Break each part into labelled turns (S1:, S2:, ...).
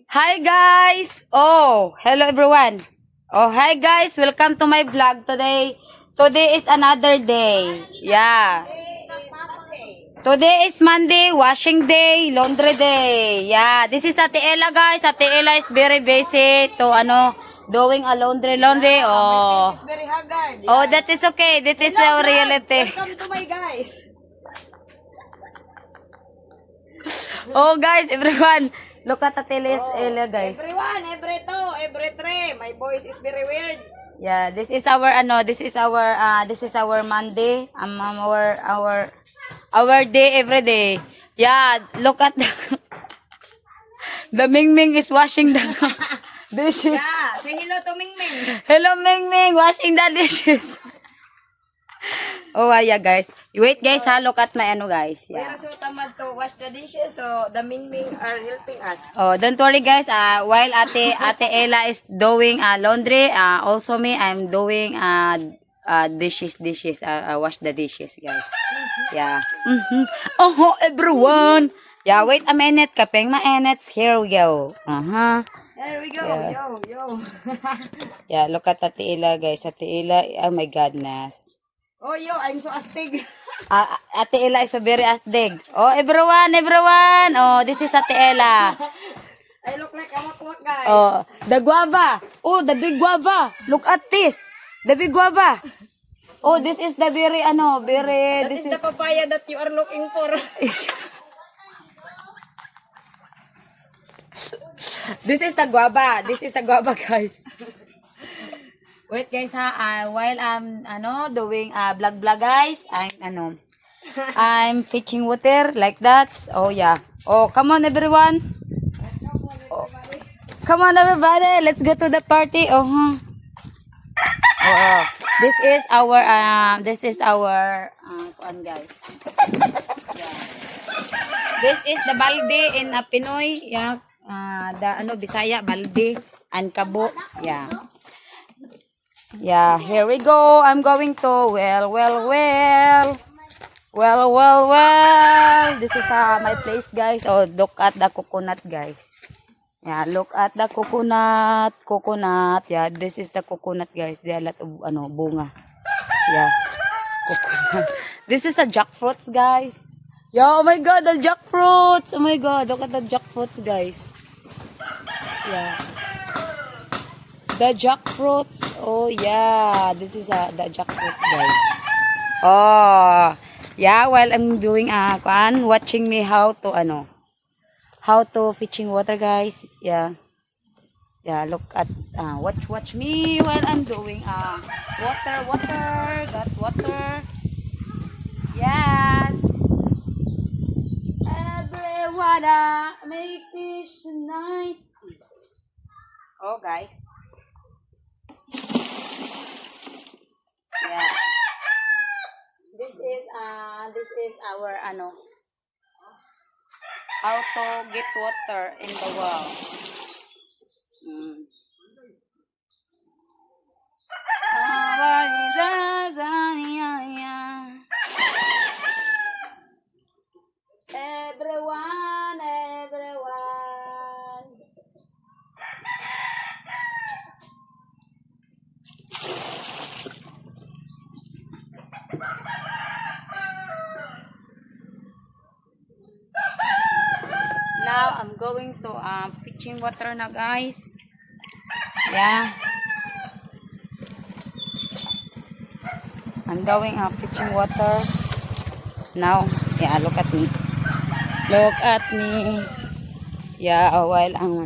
S1: Hi guys! Oh, hello everyone. Oh, hi guys. Welcome to my vlog today. Today is another day. Yeah. Today is Monday, washing day, laundry day. Yeah, this is Ate Ella guys. Ate Ella is very busy to doing a laundry. Oh.
S2: It's very haggard.
S1: Oh, that is okay. That is our reality.
S2: Welcome to my guys.
S1: Oh guys, everyone. Look at Ate Ella guys.
S2: Everyone, every two, every three. My voice is very weird.
S1: Yeah, this is our this is our Monday. Our day every day. Yeah, look at the Ming Ming is washing the dishes.
S2: Yeah, say hello to Ming Ming.
S1: Hello Ming Ming, washing the dishes. Oh, yeah guys. Wait guys, ha, look at my guys.
S2: We
S1: Yeah.
S2: are so tamad to wash the dishes, so the Ming Ming are helping us.
S1: Oh, don't worry guys. While Ate Ella is doing laundry, also me I'm doing dishes. Wash the dishes, guys. Yeah. Oh, everyone. Yeah, wait a minute. Kapeng mainit. Here we go.
S2: There we go.
S1: Yeah.
S2: Yo.
S1: Yeah, look at Ate Ella, guys. Ate Ella, oh my goodness.
S2: Oh, yo, I'm so astig.
S1: Ate Ella is a very astig. Oh, everyone. Oh, this is Ate Ella.
S2: I look like a wakwak, guys.
S1: Oh, the guava. Oh, the big guava. Look at this. The big guava. Oh, this is the very,
S2: That is the papaya that you are looking for.
S1: This is the guava. This is the guava, guys. Wait, guys, ha. While I'm, doing vlog, guys, I'm fetching water like that. Oh, yeah. Oh, come on, everyone. Oh, come on, everybody. Let's go to the party. Oh, this is our guys. Yeah. This is the balde in Pinoy. Yeah. The Bisaya balde and kabo. Yeah. Yeah, here we go. I'm going to This is my place, guys. Oh, look at the coconut, guys. Yeah, look at the coconut. Yeah, this is the coconut, guys. There are a lot of bunga. Yeah, coconut. This is the jackfruits, guys. Yeah, oh my god, the jackfruits. Oh my god, look at the jackfruits, guys. Yeah. The jackfruits. Oh yeah, this is the jackfruits, guys. Oh, yeah, while I'm doing watching me how to fetching water, guys. Yeah. Yeah, look at watch me while I'm doing water, got water. Yes. Everyone make fish tonight. Oh, guys. Yeah. This is our how to get water in the well. Everyone. Now I'm going to fetching water now, guys. Yeah. I'm going fetching water. Now, yeah, look at me. Look at me. Yeah, while I'm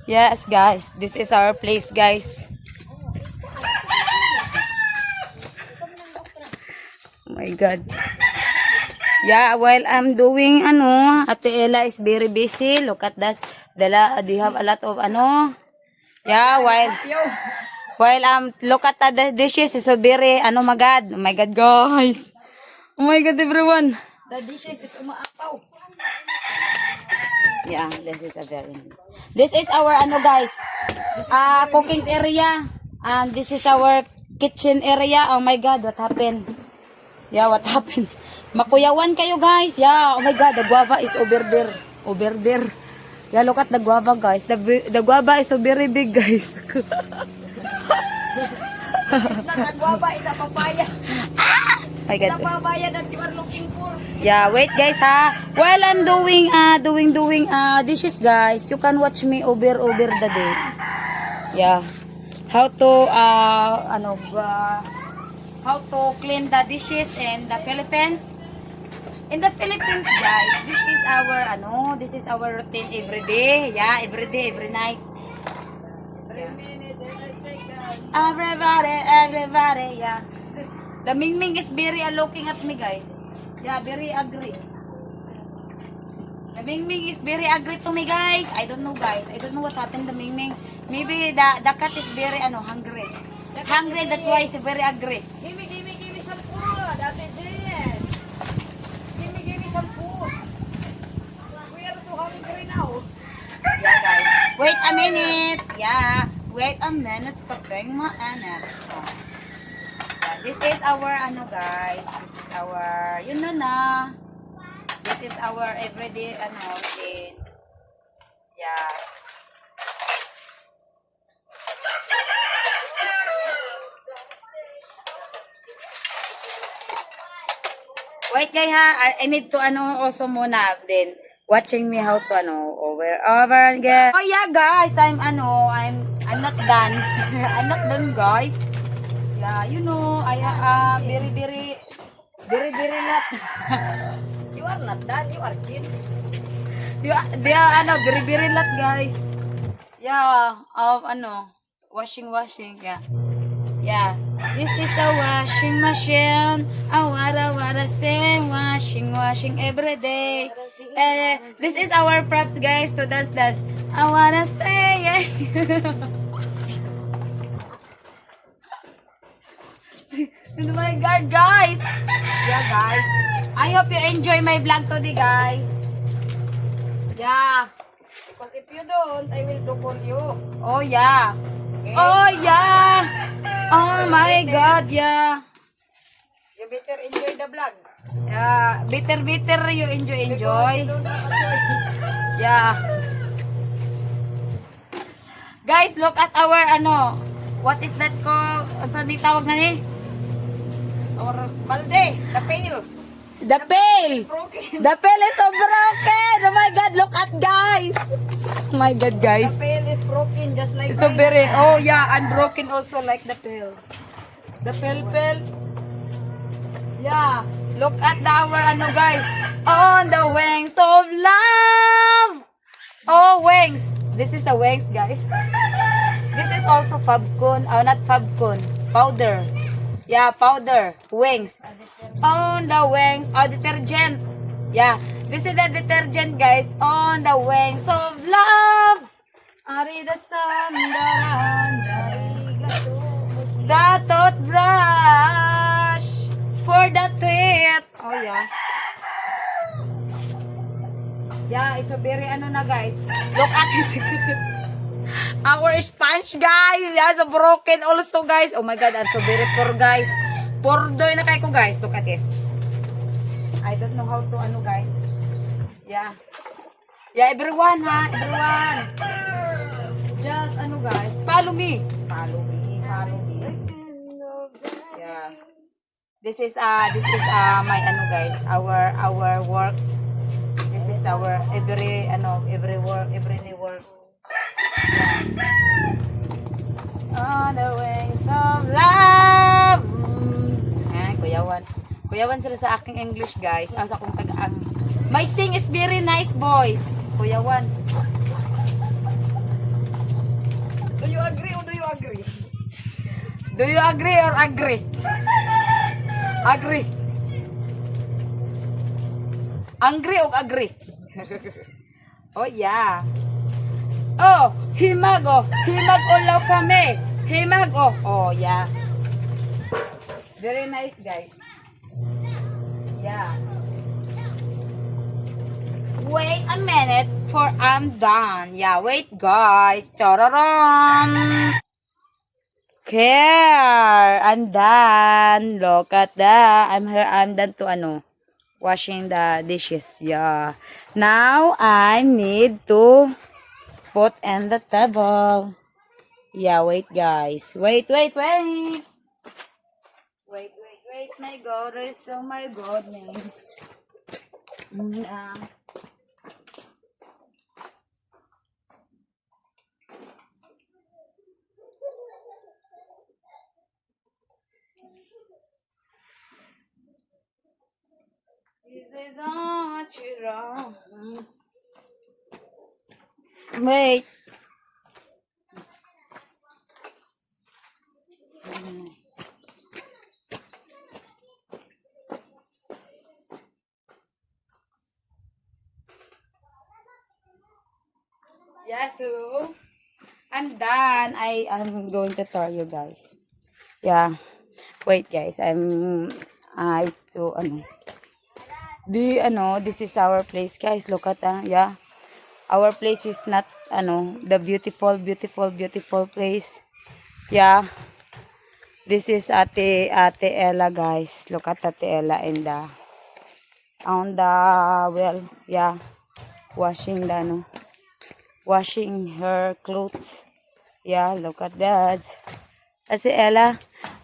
S1: Yes, guys. This is our place, guys. Oh my god. Yeah, while I'm doing Ate Ella is very busy. Look at that. They have a lot of Yeah, while look at the dishes is so very my god. Oh my god, guys. Oh my god, everyone.
S2: The dishes is umaapaw.
S1: Yeah, this is This is our guys. Cooking area. And this is our kitchen area. Oh my god, what happened? Yeah, what happened? Makuyawan kayo guys. Yeah, oh my god, the guava is over there. Over there. Yeah, look at the guava guys. The guava is so very big guys.
S2: It's not a guava, it's a papaya.
S1: My
S2: The
S1: god.
S2: papaya that you are looking for.
S1: Yeah, wait guys ha. While I'm doing dishes guys, you can watch me over the day. Yeah. How to how to clean the dishes in the Philippines. In the Philippines guys, this is our routine every day. Yeah, every day, every night.
S2: Every minute, every second.
S1: Everybody, yeah. The Mingming is very looking at me, guys. Yeah, very agree. The Mingming is very agree to me, guys. I don't know, guys. I don't know what happened to Mingming. Maybe the cat is very hungry. Hungry, that's why he's very agree.
S2: Give me some food, Ate Jen. Give me some food. We are so hungry now.
S1: Yeah, guys. Wait a minute. Yeah. Wait a minute. Kapeng maanak. Oh. Yeah, this is our guys. This is our na. This is our everyday routine. Yeah. Wait guys ha, I need to also muna then watching me how to over again. Oh yeah guys, I'm not done. I'm not done guys. Yeah, you know, I very not.
S2: You are not done, you are chill.
S1: They are very not guys. Yeah, washing, yeah. Yeah, this is a washing machine. I wanna say washing every day. This is our props, guys, to dance. I wanna say. Oh my God, guys! Yeah, guys. I hope you enjoy my vlog today, guys. Yeah.
S2: Because if you don't, I will do for you.
S1: Oh yeah.
S2: Okay?
S1: Oh yeah. Oh my God, yeah.
S2: You better enjoy the vlog.
S1: Yeah, bitter you enjoy.
S2: You don't have a choice.
S1: Yeah. Guys, look at our what is that called? Saan di tawag na ni?
S2: Or balde, the pail.
S1: The pail.
S2: Broken.
S1: The pail is so broken. Oh my God, look at guys. Oh my God,
S2: The
S1: guys.
S2: pail is broken just like
S1: It's so
S2: mine.
S1: very, oh yeah, I'm broken also like the pail. The pail. Yeah, look at our guys. On the wings of love. Oh, wings. This is the wings, guys. This is also Fabcon. Oh, not Fabcon. Powder. Yeah, powder. Wings. On the wings. Oh, detergent. Yeah, this is the detergent, guys. On the wings of love. Ari the sun, the toothbrush for the teeth. Oh yeah. Yeah, it's a very na guys. Look at this. Our sponge guys. Yeah, so broken also guys. Oh my God, I'm so very poor guys. Poor doy na kayo ko guys. Look at this. I don't know how to guys. Yeah. Yeah, everyone ha. Everyone. Just guys. Follow me. Follow me. Yeah. This is my guys. Our work. This is our everyday work. On the wings of love. Kuyawan sila sa aking English guys. Sa akong tagaan. My sing is very nice boys. Kuyawan.
S2: Do you agree or do you agree?
S1: Do you agree or agree? Agree. Angry o agree? Oh yeah. Oh, himag ulaw kami. Himag oh yeah. Very nice guys. Yeah. Wait a minute for I'm done. Yeah, wait guys. Chararam. care. I'm done. Look at that. I'm done to washing the dishes. Yeah. Now I need to put in the table. Yeah, wait guys. Wait. Wait, my goodness, oh my goodness. Yeah. This is natural. Wait. Yes, hello. I'm done. I'm going to tell you guys. Yeah. Wait guys, I to this is our place guys. Look at yeah. Our place is not the beautiful place. Yeah. This is Ate Ella guys. Look at Ate Ella in the on the well, yeah, washing washing her clothes. Yeah, look at that. Ate Ella.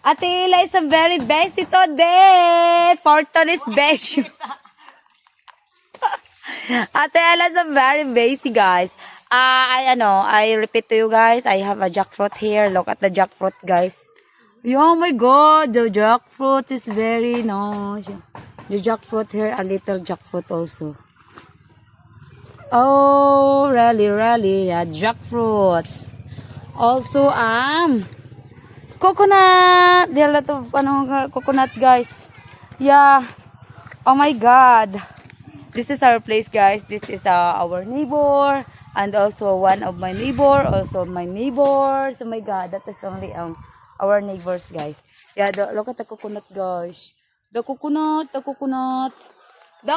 S1: Ate Ella is a very busy today. For today's best. Ate Ella is a very busy guys. I repeat to you guys. I have a jackfruit here. Look at the jackfruit guys. Oh my god, the jackfruit is very nice. The jackfruit here, a little jackfruit also. Oh, really, yeah, jackfruits. Also, coconut. There are a lot of coconut, guys. Yeah. Oh my God. This is our place, guys. This is our neighbor, and also one of my neighbor, also my neighbors. Oh my God, that is only our neighbors, guys. Yeah, look at the coconut, guys. The coconut. The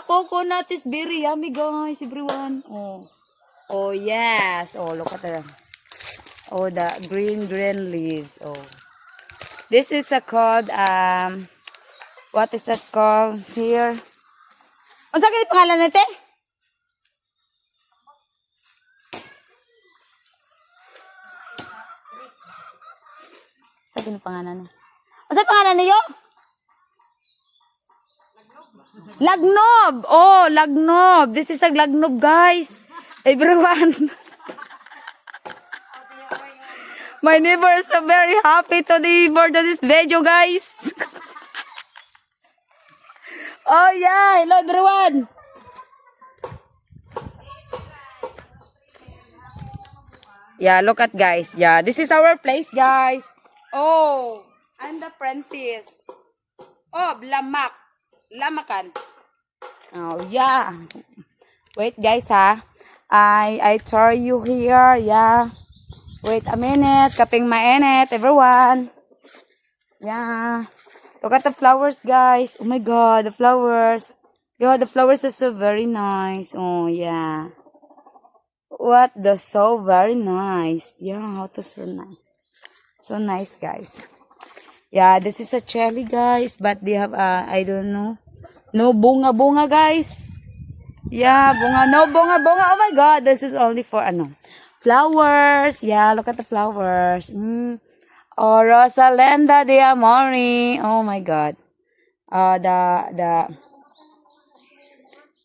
S1: coconut is very yummy, guys. Everyone. Oh yes. Oh, look at the. Oh, the green leaves. Oh, this is called what is that called here? Unsa kay pangalan nite? Sa kini pangalan na. Unsa pangalan niyo? Lagnob. Oh, lagnob. This is a lagnob, guys. Everyone. My neighbors are very happy to this video, guys. Oh yeah, hello everyone. Yeah, look at guys. Yeah, this is our place, guys. Oh, I'm the princess. Oh, Lamakan. Oh yeah. Wait, guys, ha. I tell you here. Yeah. Wait a minute. Kaping mainit, everyone. Yeah. Look at the flowers, guys. Oh my God, the flowers. Yeah, the flowers are so very nice. Oh yeah. What the so very nice. Yeah, how to so nice. So nice, guys. Yeah, this is a cherry, guys, but they have I don't know. No bunga, guys. Yeah, bunga. No bunga. Oh my God, this is only for flowers. Yeah, look at the flowers. Oh, Rosalenda de Amore. Oh my God.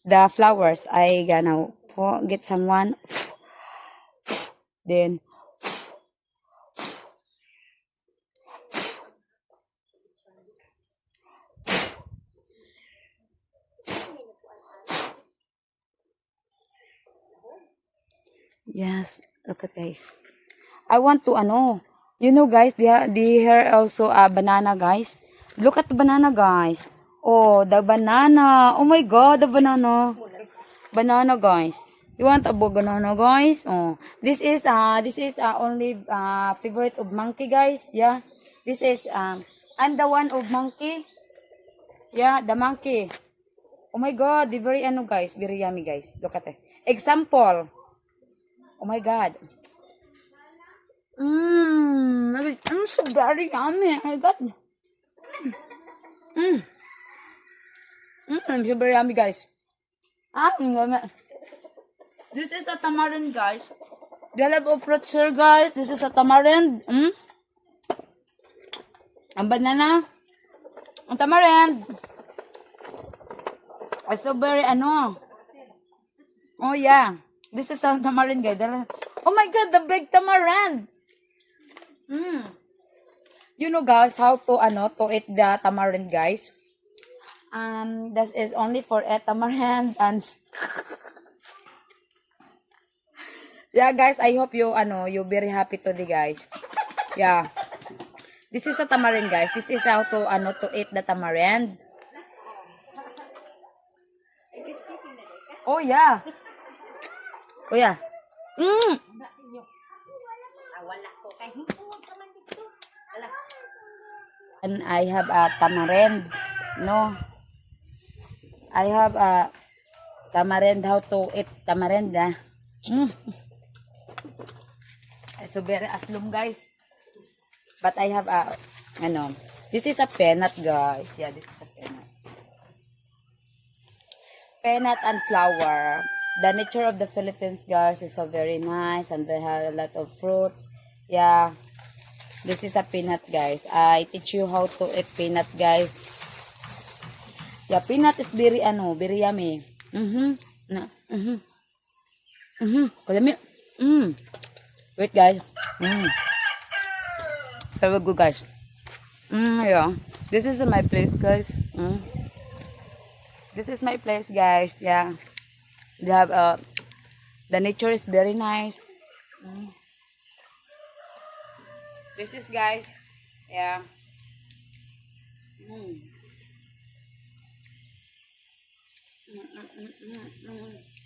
S1: The flowers. I gonna get someone. Then yes, look at guys. I want to guys, they here also banana, guys. Look at the banana, guys. Oh, the banana. Oh my God, the banana. Banana, guys. You want a banana, guys? Oh, this is only favorite of monkey, guys. Yeah, this is I'm the one of monkey. Yeah, the monkey. Oh my God, the very guys, very yummy, guys. Look at it. Example. Oh my God. So very yummy. Oh my God. So very yummy, guys. Yummy. This is a tamarind, guys. They have fruits here, guys. This is a tamarind. Ang banana. Ang tamarind. It's so very, Oh, yeah. This is a tamarind, guys. Oh my God, the big tamarind. You know, guys, how to, to eat the tamarind, guys. This is only for a tamarind and... Yeah, guys, I hope you, you're very happy today, guys. Yeah. This is a tamarind, guys. This is how to, to eat the tamarind. Oh, yeah. Oh, yeah. And I have a tamarind. No. I have a tamarind. How to eat tamarind, So very aslum, guys. But I have a, this is a peanut, guys. Yeah, this is a peanut. Peanut and flour. The nature of the Philippines, guys, is so very nice. And they have a lot of fruits. Yeah. This is a peanut, guys. I teach you how to eat peanut, guys. Yeah, peanut is very, very yummy. Kalami. Wait, guys. Very good, guys. Yeah. This is my place, guys. This is my place, guys. Yeah. They have, the nature is very nice. This is, guys. Yeah.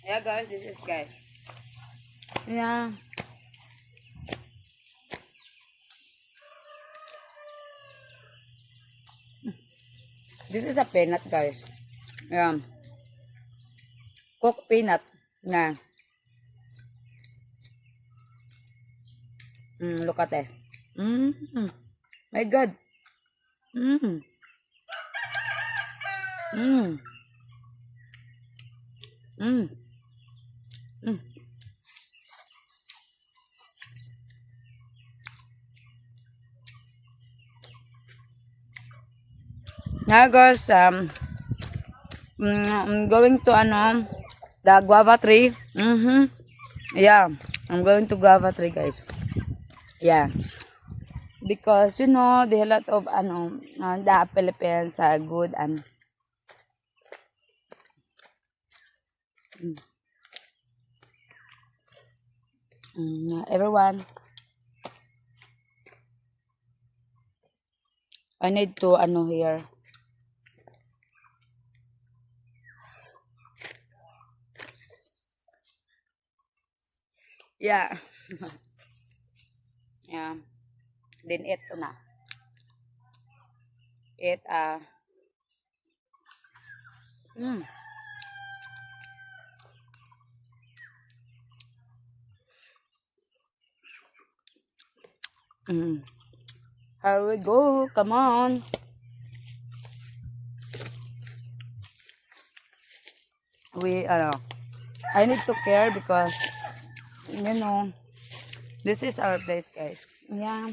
S1: Yeah, guys. This is, guys. Yeah. This is a peanut, guys. Yeah. Cooked peanut. Yeah. Look at it. My God. Mm. Mm. Mm. Mm. Now, guys, I'm going to the guava tree. Yeah, I'm going to guava tree, guys. Yeah, because they have a lot of the Philippines are good and everyone. I need to here. Yeah. Yeah. Then ito na. It Here we go. Come on. I need to care because this is our place, guys. Yeah.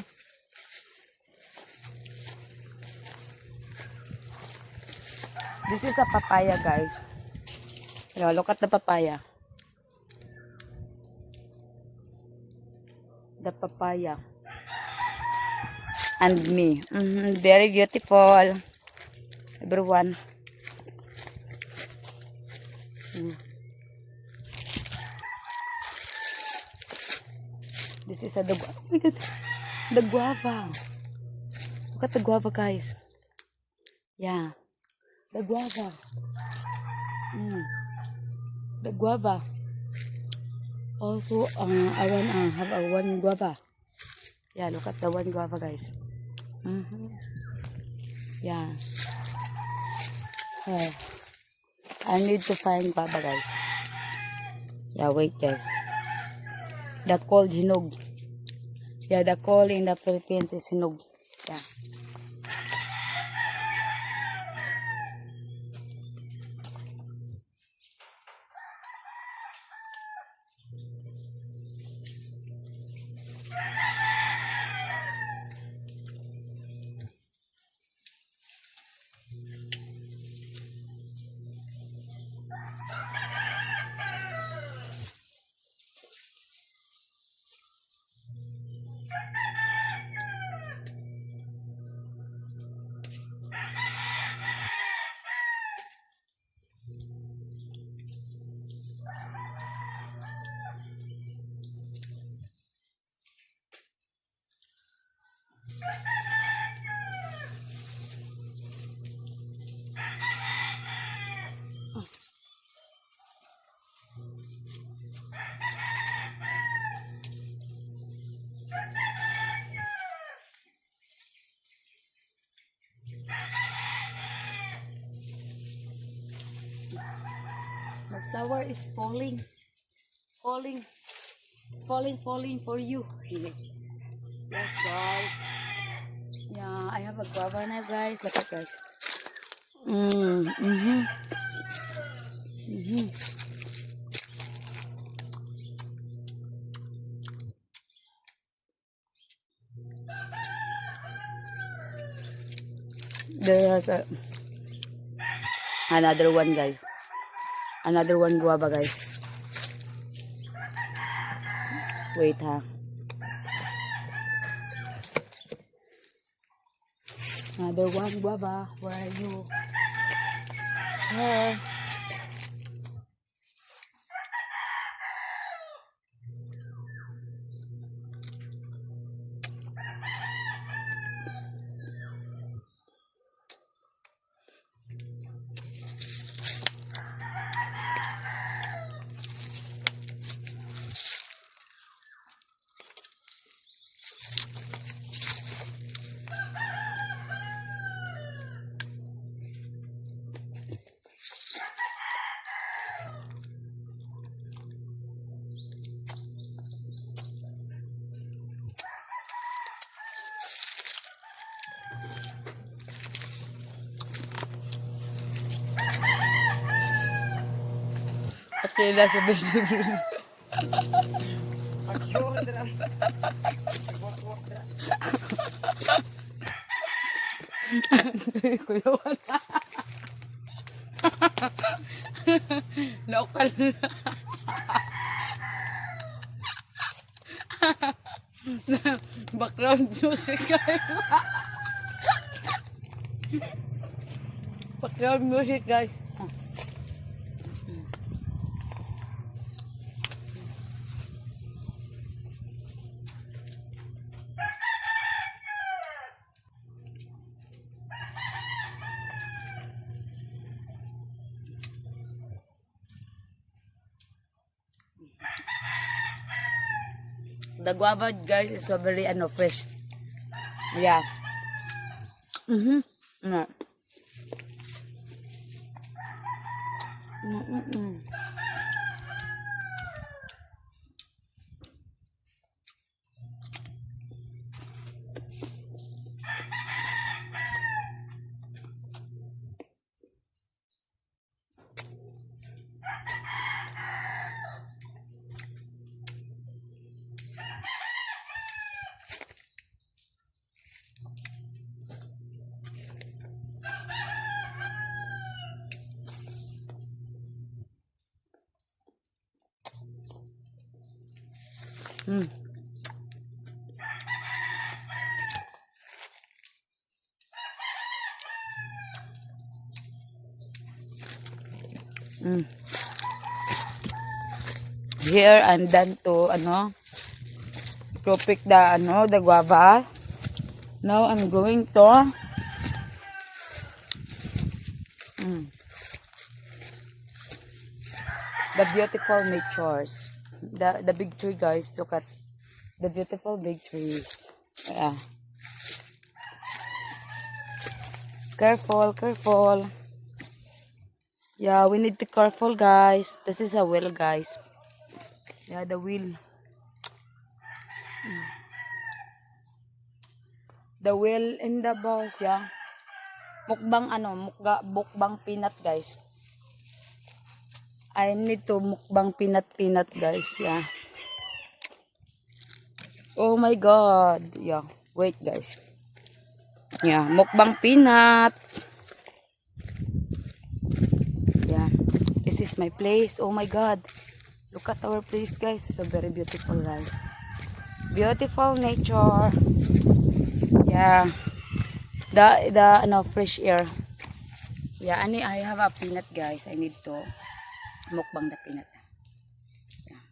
S1: This is a papaya, guys. Yeah, look at the papaya. The papaya. And me. Very beautiful. Everyone. This is oh my God. The guava. Look at the guava, guys. Yeah. The guava. The guava. Also, I want to have a one guava. Yeah, look at the one guava, guys. Yeah. I need to find guava, guys. Yeah, wait, guys. The cold hinog. Yeah, the call in the Philippines is hinog. Yeah. The flower is falling, falling, falling for you. Yes, guys. Yeah, I have a guava now, guys. Look at guys. Mm-hmm. There's another one, guys. Another one guava, guys. Wait, ha. Another one guava. Where are you? Here. Okay, last vegetable.
S2: Action, dra. Wak-wak, dra.
S1: Kuyawan. Lokal. Background music guys. Background music guys. The guava guys is so very fresh. Yeah. Yeah. Mm. Mm. Here and then to to pick the guava. Now I'm going to the beautiful natures. The big tree guys, look at the beautiful big trees. Yeah. Careful, careful. Yeah, we need to careful guys. This is a wheel guys. Yeah, the wheel. The whale in the boss, yeah. Mukbang mukbang peanut, guys. I need to mukbang peanut, guys, yeah. Oh my god, yeah. Wait, guys. Yeah, mukbang peanut. Yeah. This is my place. Oh my god. Look at our place, guys. So very beautiful, guys. Beautiful nature. Yeah. The fresh air. Yeah, I have a peanut, guys. I need to mukbang the peanut. Yeah.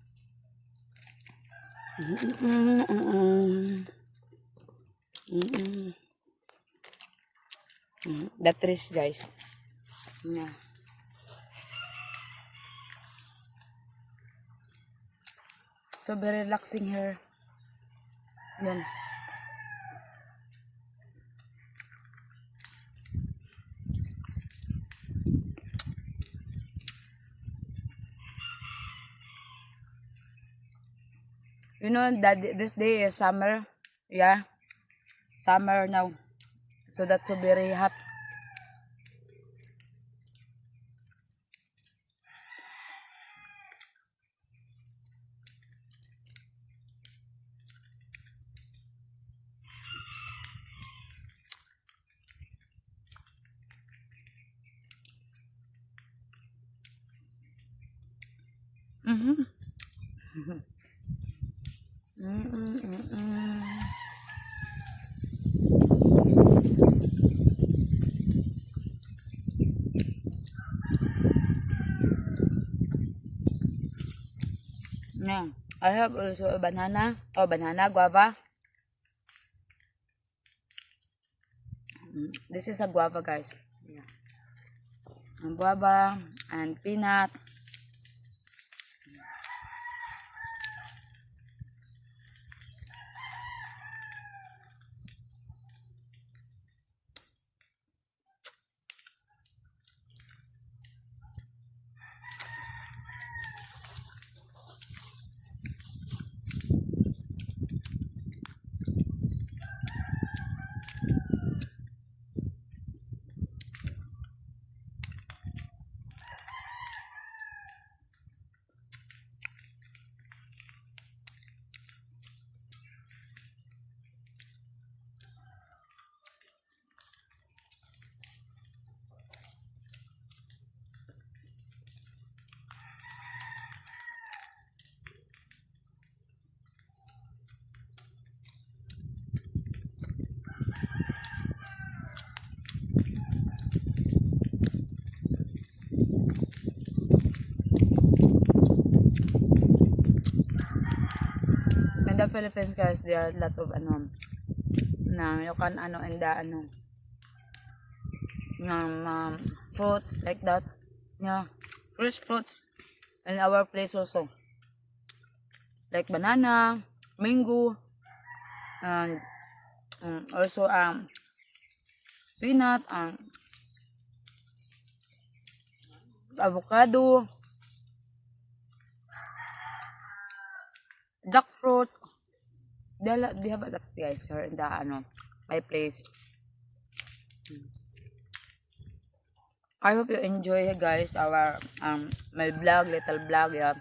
S1: The trees, guys. Yeah. So very relaxing here. Yan. You know that this day is summer. Yeah. Summer now. So that's so very hot. Mm-hmm. Yeah. I have also a banana. Oh, banana, guava. This is a guava, guys. Yeah. And guava and peanut. In the Philippines, guys, there are a lot of you can in the fruits like that. Yeah, fresh fruits. In our place also, like banana, mango, and also peanut, avocado, jackfruit. They have a lot, guys, here in the my place. I hope you enjoy, guys, our my vlog, little vlog, yeah.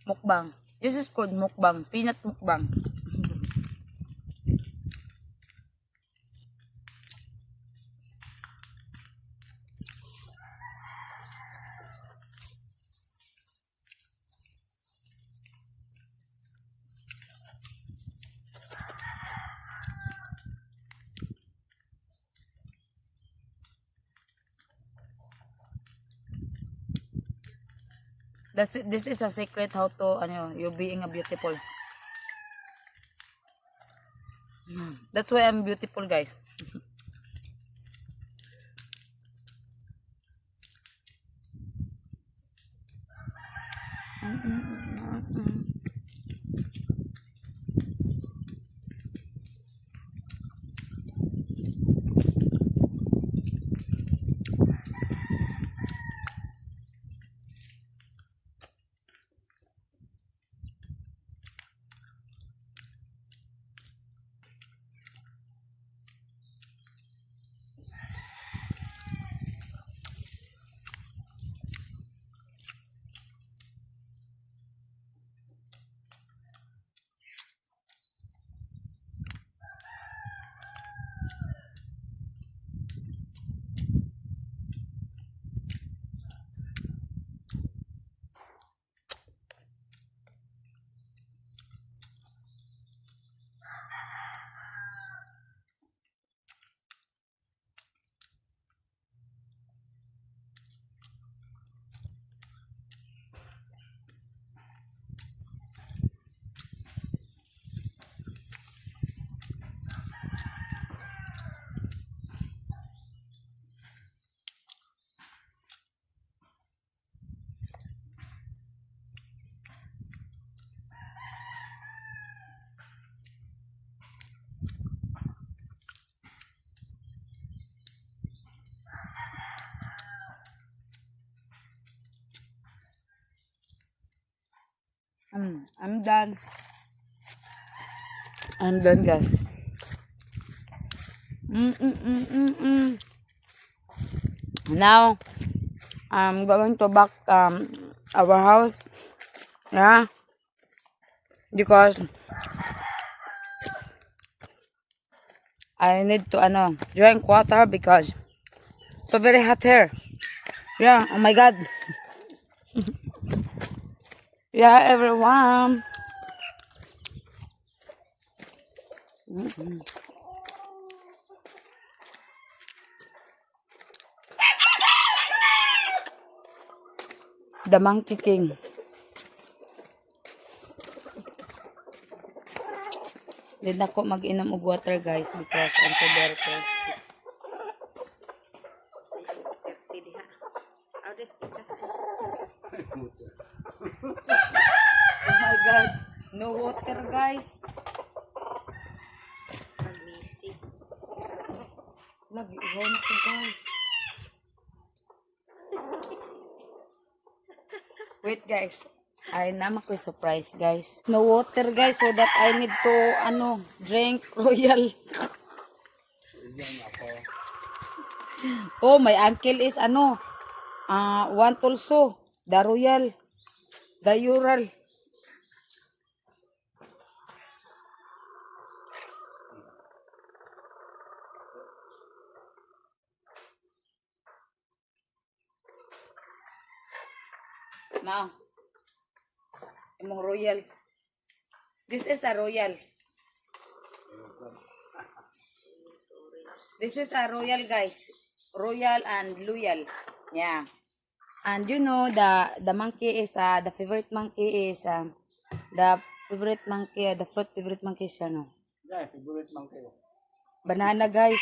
S1: Mukbang. This is called mukbang, peanut mukbang. That's it. This is a secret how to you being a beautiful. That's why I'm beautiful, guys. I'm done. I'm done, guys. Now, I'm going to back our house. Yeah. Because I need to drink water because so very hot here. Yeah, oh my god. Yeah, everyone. The Monkey King. Hindi na ako mag-inom og water, guys, because I'm so very thirsty. Oh my god. No water, guys. Lagi, ihaw na ko, guys. Wait, guys. Ay, naman ko surprise, guys. No water, guys, so that I need to, drink royal. Oh, my uncle is, want also. The royal. The Ural. Ma'am. Imong royal. This is a royal. This is a royal, guys. Royal and loyal. Yeah. And you know the monkey is the favorite monkey is the favorite monkey, the fruit favorite monkey is
S3: Yeah, favorite monkey.
S1: banana, guys.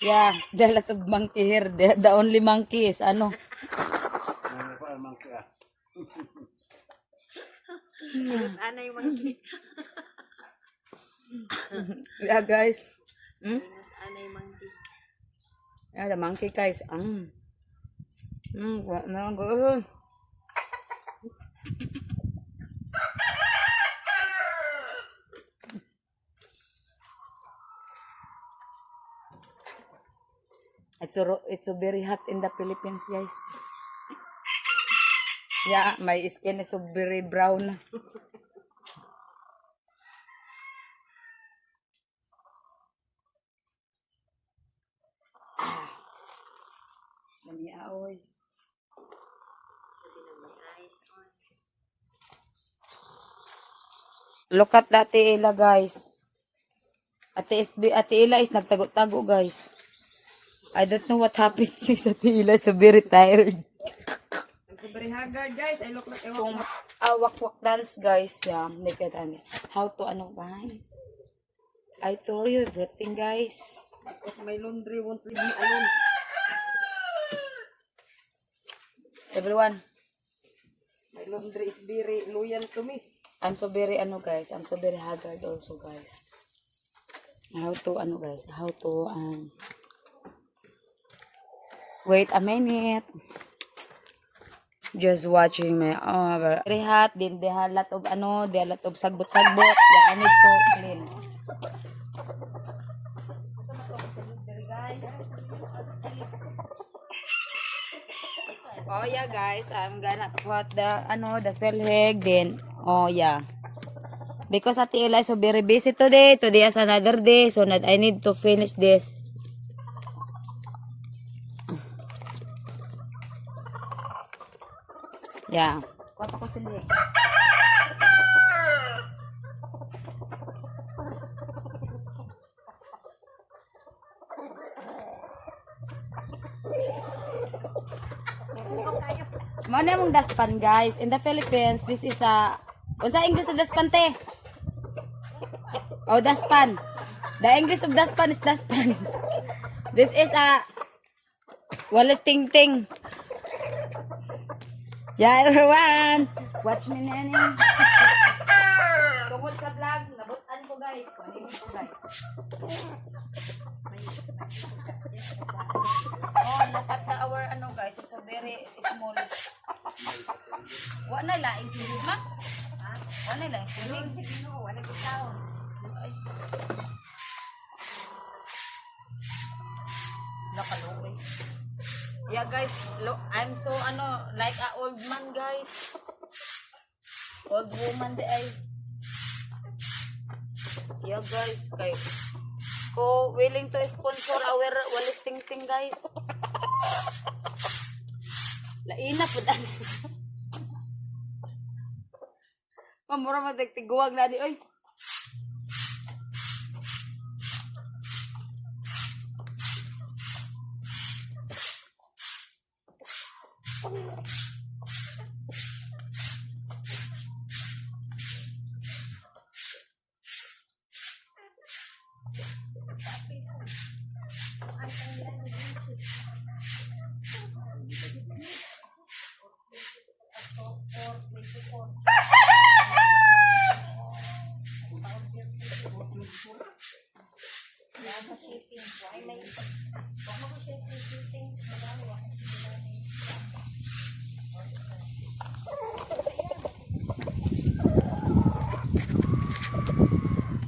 S1: Yeah, the lot of monkey here. The only monkey is
S3: Monkey.
S2: Anay monkey.
S1: Yeah, guys.
S2: Anay monkey.
S1: Yeah, the monkey, guys. Good. It's so very hot in the Philippines, guys. Yeah, my skin is so very brown. Dami aoy. Look at that Ila, guys. Ate Ila is nagtago-tago, guys. I don't know what happened kay sa Ate Ila. So very tired.
S2: I'm very haggard, guys. I look like a
S1: So, wak-wak dance, guys. Yeah, look at how to guys. I told you everything, guys.
S2: because my laundry won't leave me alone.
S1: Everyone,
S2: My laundry is very loyal to me.
S1: I'm so very guys. I'm so very haggard also, guys. How to guys? How to wait a minute. Just watching my very hot. Then they have a lot of they have a lot of sagbot-sagbot. Yeah, I need to clean. Oh yeah, guys, I'm gonna put the cell egg then. Oh yeah. Because Ate Ella is so very busy today. Today is another day. So that I need to finish this. Yeah. Kuha ko cell egg. Mana mong daspan, guys. In the Philippines, this is unsa English of daspan, te? Oh, daspan. The English of daspan is daspan. This is walis ting-ting. Yeah, everyone. Watch me, nene. Tungkol sa vlog, nabutan ko, guys. Kunin ko, guys. Oh, look at our guys. It's a very small. Wa na laing silid ma? Ha? Ano lang, swimming?
S2: Wala ko tao.
S1: Ay. Nakaluoy. Yeah guys, I'm so like a old man guys. Old woman di ay. Yeah guys, kay ko willing to sponsor our Walis Ting Ting guys. Laina po dan. Mamura magtiguwag na di oy.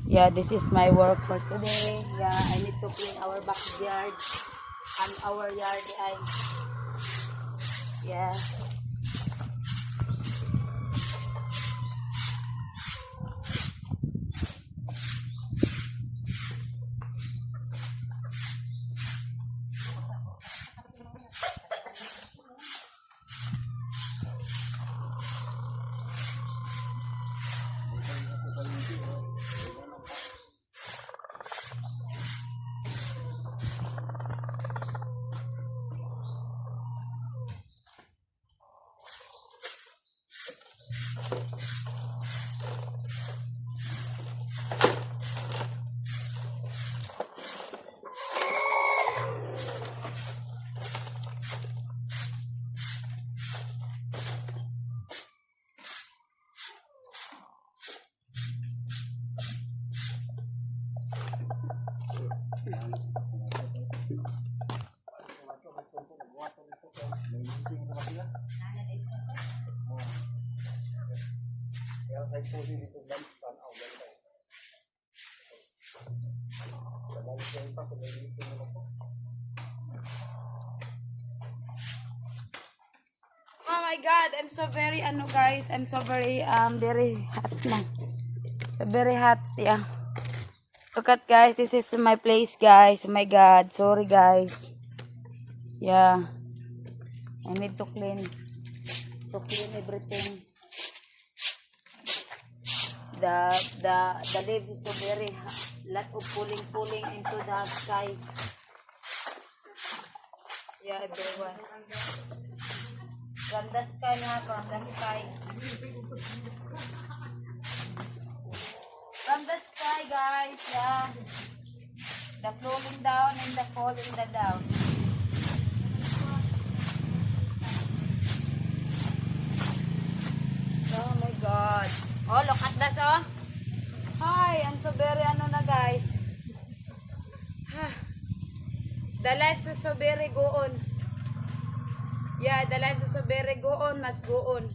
S1: Yeah, this is my work for today. Yeah, I need to clean our backyard and our yard. Yeah. Oh my God, I'm so very guys, I'm so very very hot na. So very hot, yeah. Look at guys, this is my place guys. Oh my God, sorry guys. Yeah. I need to clean everything. The leaves is so very lot of pulling into the sky. Yeah, everyone. From the sky na, from the sky. From the sky, guys, yeah. The flowing down and the falling the down. Oh my God. Oh, look at that, oh. Hi, I'm so very na, guys. The life is so very go on. Yeah, the life is so very go on, must go on.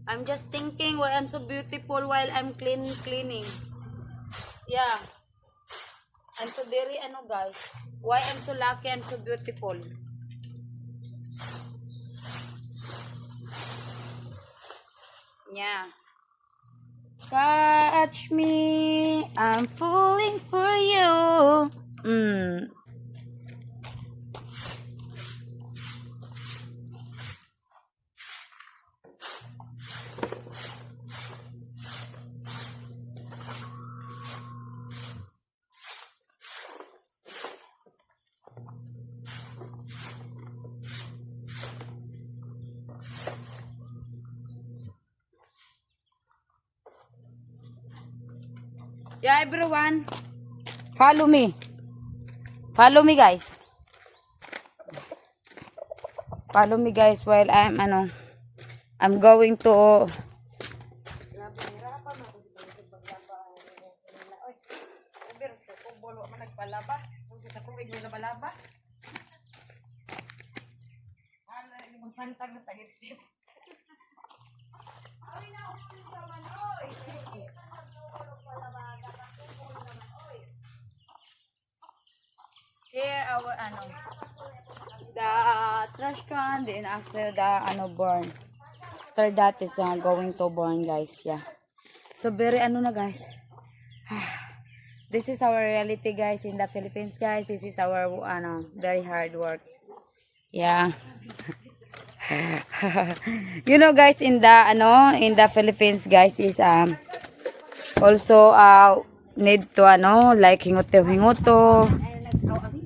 S1: I'm just thinking why I'm so beautiful while I'm cleaning. Yeah. I'm so very guys. Why I'm so lucky, I'm so beautiful. Yeah. Touch me, I'm falling for you. Yeah, everyone. Follow me. Follow me, guys. Follow me, guys, while I'm going to
S2: Pantag na tagit-tip.
S1: Here our the trash can, then after the burn. After that is going to burn, guys. Yeah. So very na, guys. This is our reality, guys, in the Philippines, guys. This is our very hard work. Yeah. You know, guys, in the Philippines, guys, is also need to like hinguto.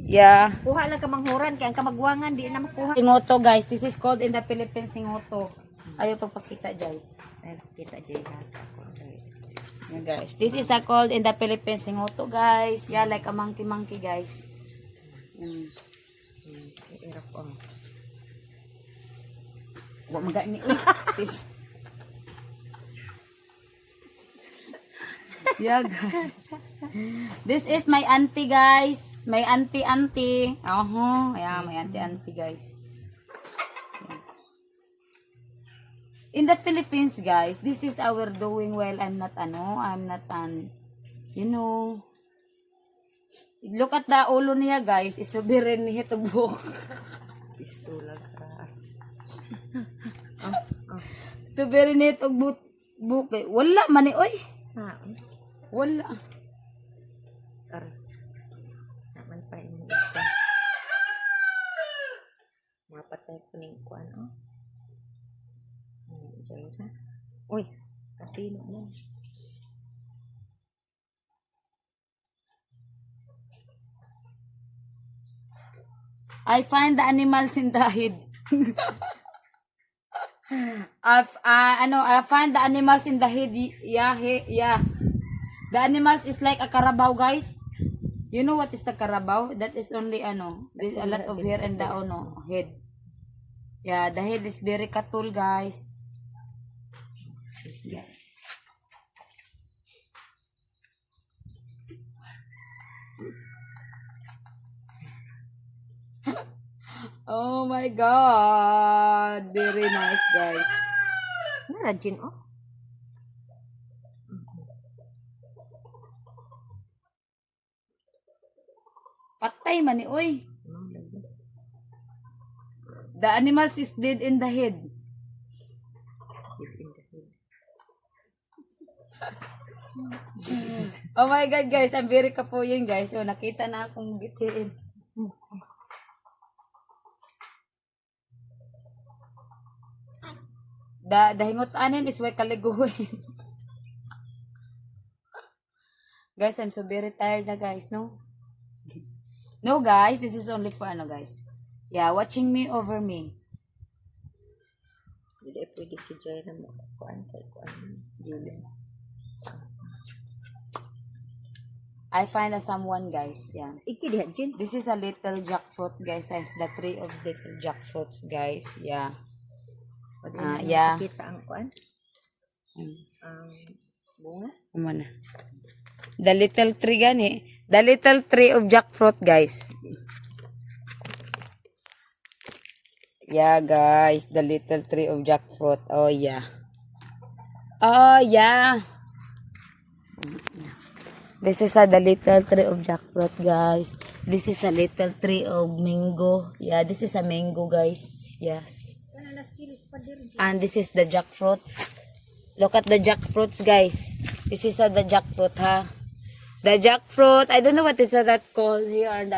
S1: Yeah.
S2: Kuha lang ka manghuran, kaya ang kamagwangan, di na makuha.
S1: Hinguto, guys. This is called in the Philippines hinguto. Ayaw pagpakita, Jay.
S2: Ay, kita Jay ha.
S1: Yeah, guys. This is called in the Philippines hinguto, guys. Yeah, like a monkey, guys.
S2: Irap ko.
S1: Wa magani. Uy, please. Yeah, guys. This is my auntie, guys. My auntie. Yeah, my auntie, guys. Yes. In the Philippines, guys, this is our doing well. I'm not look at the ulo niya, guys. Isubirin niya ito buhok.
S2: Pistola ka.
S1: Subirin niya ito buhok. Wala man oy.
S2: Ha,
S1: Wala.
S2: Ar. Naman pa yung ito. Mapatay ko ng kuan, oh. Diyan ha. Uy, katino mo.
S1: I find the animals in the head. I find the animals in the head. Yeah. The animals is like a carabao, guys. You know what is the carabao? That is only there's a lot of hair in the head. Yeah, the head is very katul, guys. Yeah. Oh my God, very nice, guys.
S2: Nara, Jin, oh.
S1: Patay man ni oy. The animals is dead in the head. Oh my God, guys, I'm very kapuyin, guys. So nakita na akong bitiin. The hingot-anin is way kaliguin. Guys, I'm so very tired na, guys, no? No, guys, this is only for guys. Yeah, watching me over me.
S2: Hindi pwede si Jay na makakuan.
S1: I find someone, guys. Yeah.
S2: Iki diha, Jin.
S1: This is a little jackfruit, guys. It's the tree of little jackfruits, guys. Yeah. Yeah.
S2: Kita ang kuan. Ang bunga.
S1: Kumana. The little tree gani. The little tree of jackfruit, guys. Yeah, guys. The little tree of jackfruit. Oh, yeah. Oh, yeah. This is the little tree of jackfruit, guys. This is a little tree of mango. Yeah, this is a mango, guys. Yes. And this is the jackfruits. Look at the jackfruits, guys. This is the jackfruit, ha? The jackfruit. I don't know what is that called here.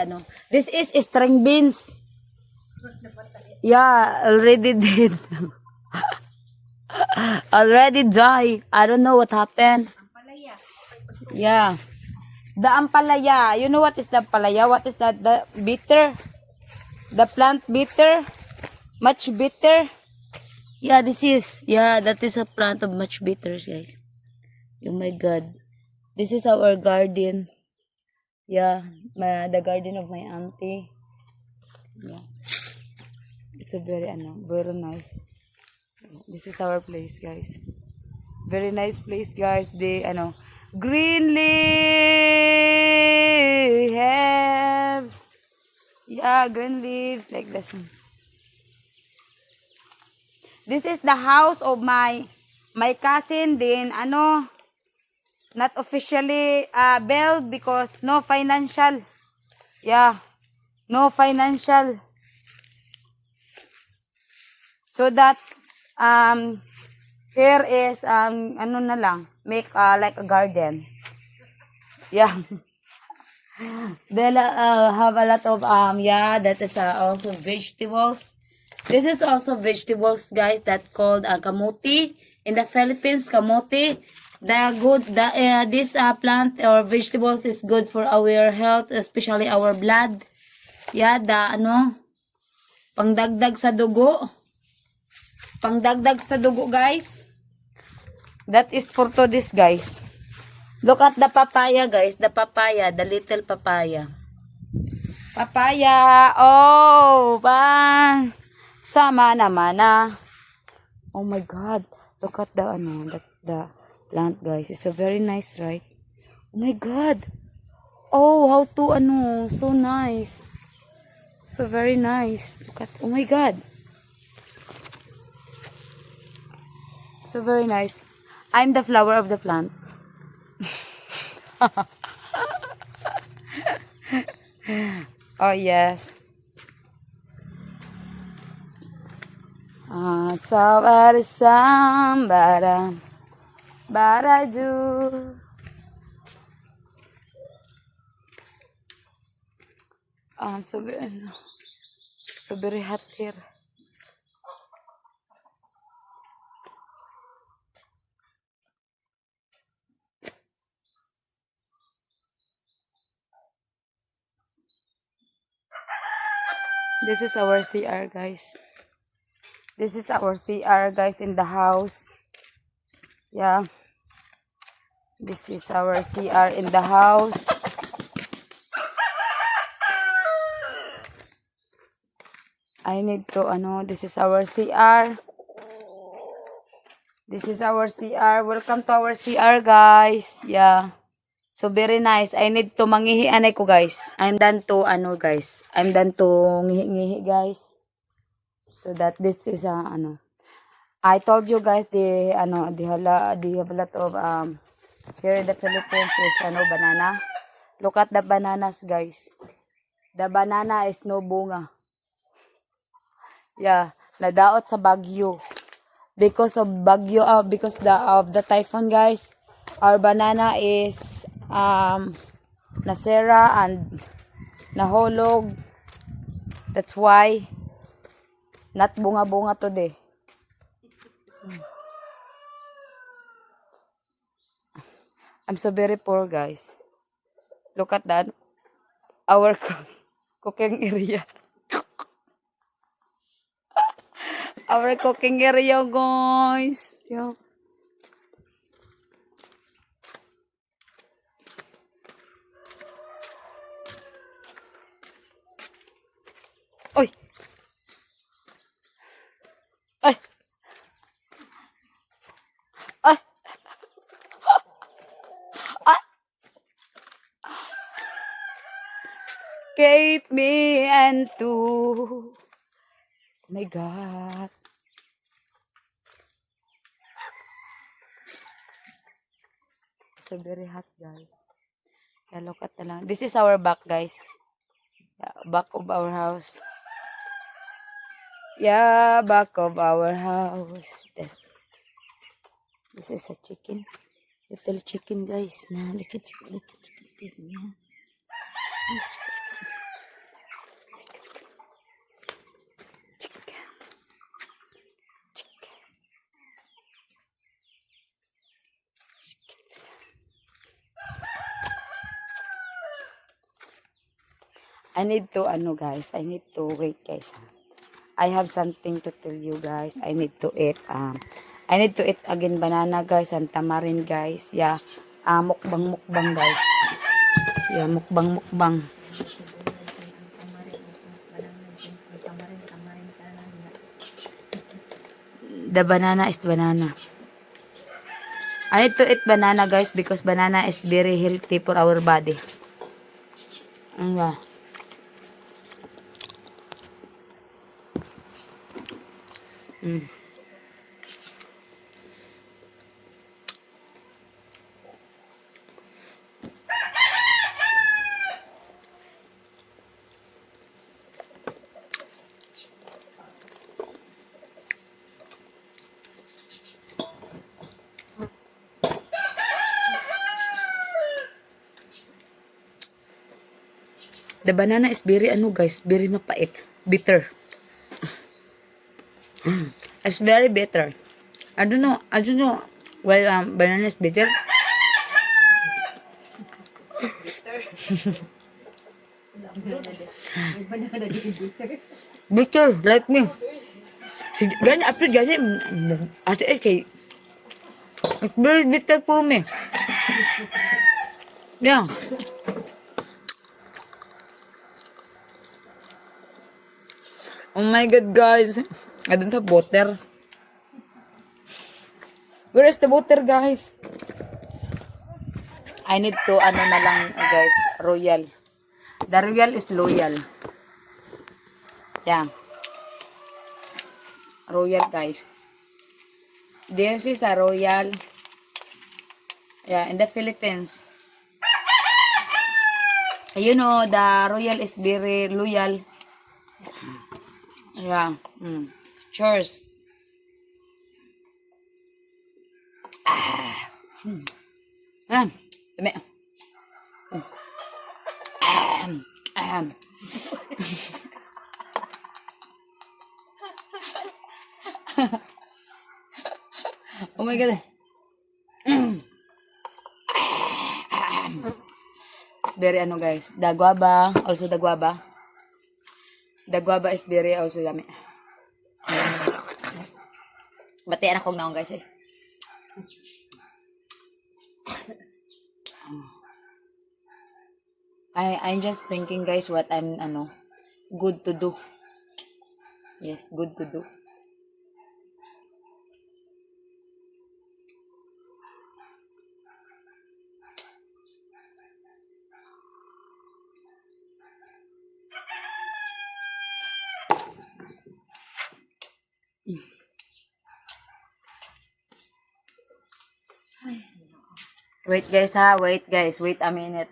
S1: This is string beans. Yeah, already dead. Already died. I don't know what happened. Yeah. The ampalaya. You know what is the ampalaya? What is that? The bitter? The plant bitter? Much bitter? Yeah, this is. Yeah, that is a plant of much bitters, guys. Oh my God. This is our garden. Yeah, the garden of my auntie. Yeah. It's a very nice. This is our place, guys. Very nice place, guys. The green leaves. Yeah, green leaves like this one. This is the house of my cousin din. Ano, not officially built because no financial. Yeah. No financial. So that here is ano na lang, make like a garden. Yeah. Bella have a lot of yeah, that is also vegetables. This is also vegetables, guys, that called kamote in the Philippines. Kamote, this plant or vegetables is good for our health, especially our blood. Yeah, the ano, pangdagdag sa dugo. Pangdagdag sa dugo, guys. That is for to this, guys. Look at the papaya, guys. The papaya, the little papaya. Papaya. Oh, sama naman na. Oh my God. Look at the the plant, guys. It's a very nice, right? Oh my God. Oh, how to so nice. So very nice. Look at, oh my God. So very nice. I'm the flower of the plant. Oh yes. Sabar sambara baraju. So very hot here. This is our CR, guys. This is our CR, guys, in the house. Yeah. This is our CR in the house. I need to, this is our CR. This is our CR. Welcome to our CR, guys. Yeah. So, very nice. I need to mangihi anay ko, guys. I'm done to, guys. I'm done to ngihi, guys. So, that this is, I told you, guys, they have a lot of, here in the Philippines is, banana. Look at the bananas, guys. The banana is no bunga. Yeah. Nadaot sa Baguio. Because of Baguio, because of the typhoon, guys, our banana is, nasira and nahulog. That's why not bunga-bunga today. I'm so very poor, guys. Look at that. Our cooking area. Our cooking area, guys. Yeah. Oy. Ay. Ay. Ah. Gave me and to. Oh my God. So very hot, guys. Yeah, look at the lang. This is our back, guys. Yeah, back of our house. Yeah, back of our house. This is a chicken. Little chicken, guys. Look at little chicken. Yeah. I need to, guys. I need to wait, guys. I have something to tell you, guys. I need to eat. I need to eat again banana, guys, and tamarind, guys. Yeah. Mukbang, guys. Yeah, mukbang. The banana is banana. I need to eat banana, guys, because banana is very healthy for our body. Yeah. The banana is very ano guys, very mapait. Bitter. It's very bitter. I don't know. Well, banana is bitter. Bitter, like me. Ganyan, after ganyan, as it kay, it's very bitter for me. Yeah. Oh my god, guys. I don't have water. Where is the water, guys? I need to, ano na lang, guys, royal. The royal is loyal. Yeah. Royal, guys. This is a royal. Yeah, in the Philippines. You know, the royal is very loyal. Yeah. Cheers. Ah. Dami. Ahem. Oh my god. It's very ano guys. The guava, also the guava. The guava is very also yummy. Batian akong naong guys eh. I'm just thinking guys what I'm good to do. Yes, good to do. Wait guys ha, wait guys, wait a minute.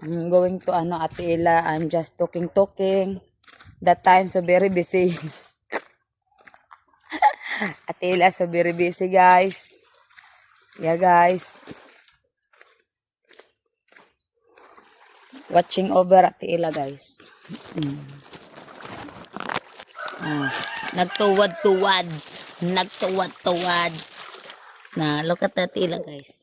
S1: I'm going to Ate Ella. I'm just talking. That time so very busy. Ate Ella so very busy guys. Yeah guys. Watching over Ate Ella guys. Nagtuwad-tuwad. Nagtuwad-tuwad. Na, look at Ate Ella guys.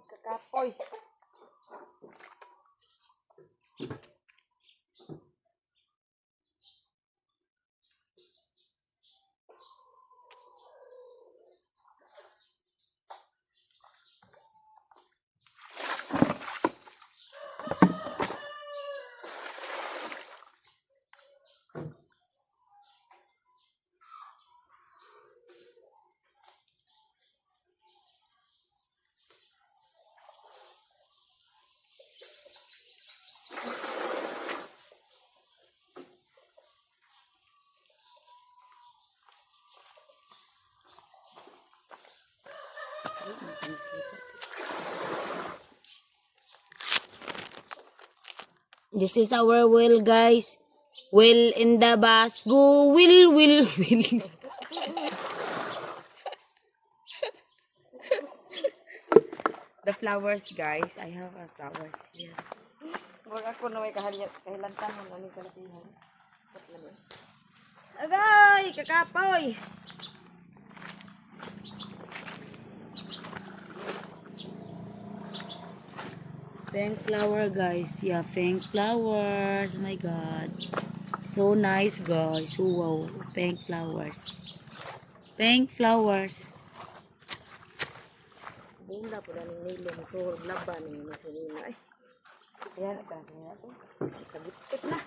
S1: Kakapoy. This is our well, guys. Will in the bus go, will. The flowers, guys. I have flowers here.
S2: Huwag ako na may kahilantan mo na ni kalapihan. Agay! Kakapoy!
S1: Pink flower, guys. Yeah, pink flowers. Oh my God. So nice, guys. Wow. Pink flowers. Pink flowers.
S2: Bula po na ng nilo. Masurog laban ng masinina. Ay, yan. Kasi na ito. Tagipit na.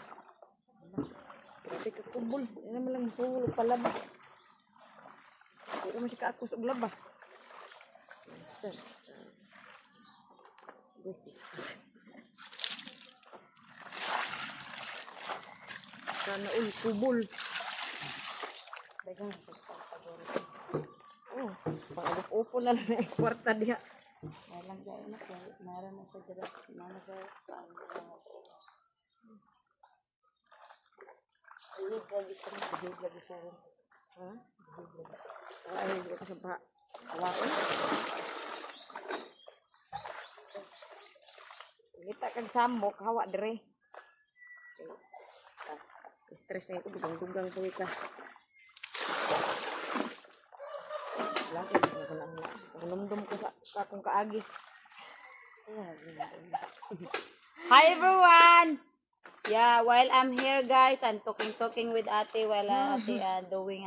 S2: Grabe ka kubol. Yan naman lang masurog pala ba. Hindi naman siya kaakus og laba. Sir. Sana kubol. Dagang oh, pang-upo na lang na kwarta diha.
S1: Walang gaya na. Meron na siya direct. Meron na siya. Ayun, lagi siya. Ayun, lagi siya.
S2: Ha? Ay, hindi ko siya pa. Hawakan. Kita kang sambok, hawa dire. Stress na ito, dugang-dugang po ka. Lagi, ako lang na. Lumdum ko sa akong kaagi.
S1: Hi everyone! Yeah, while I'm here, guys, I'm talking with Ate while Ate doing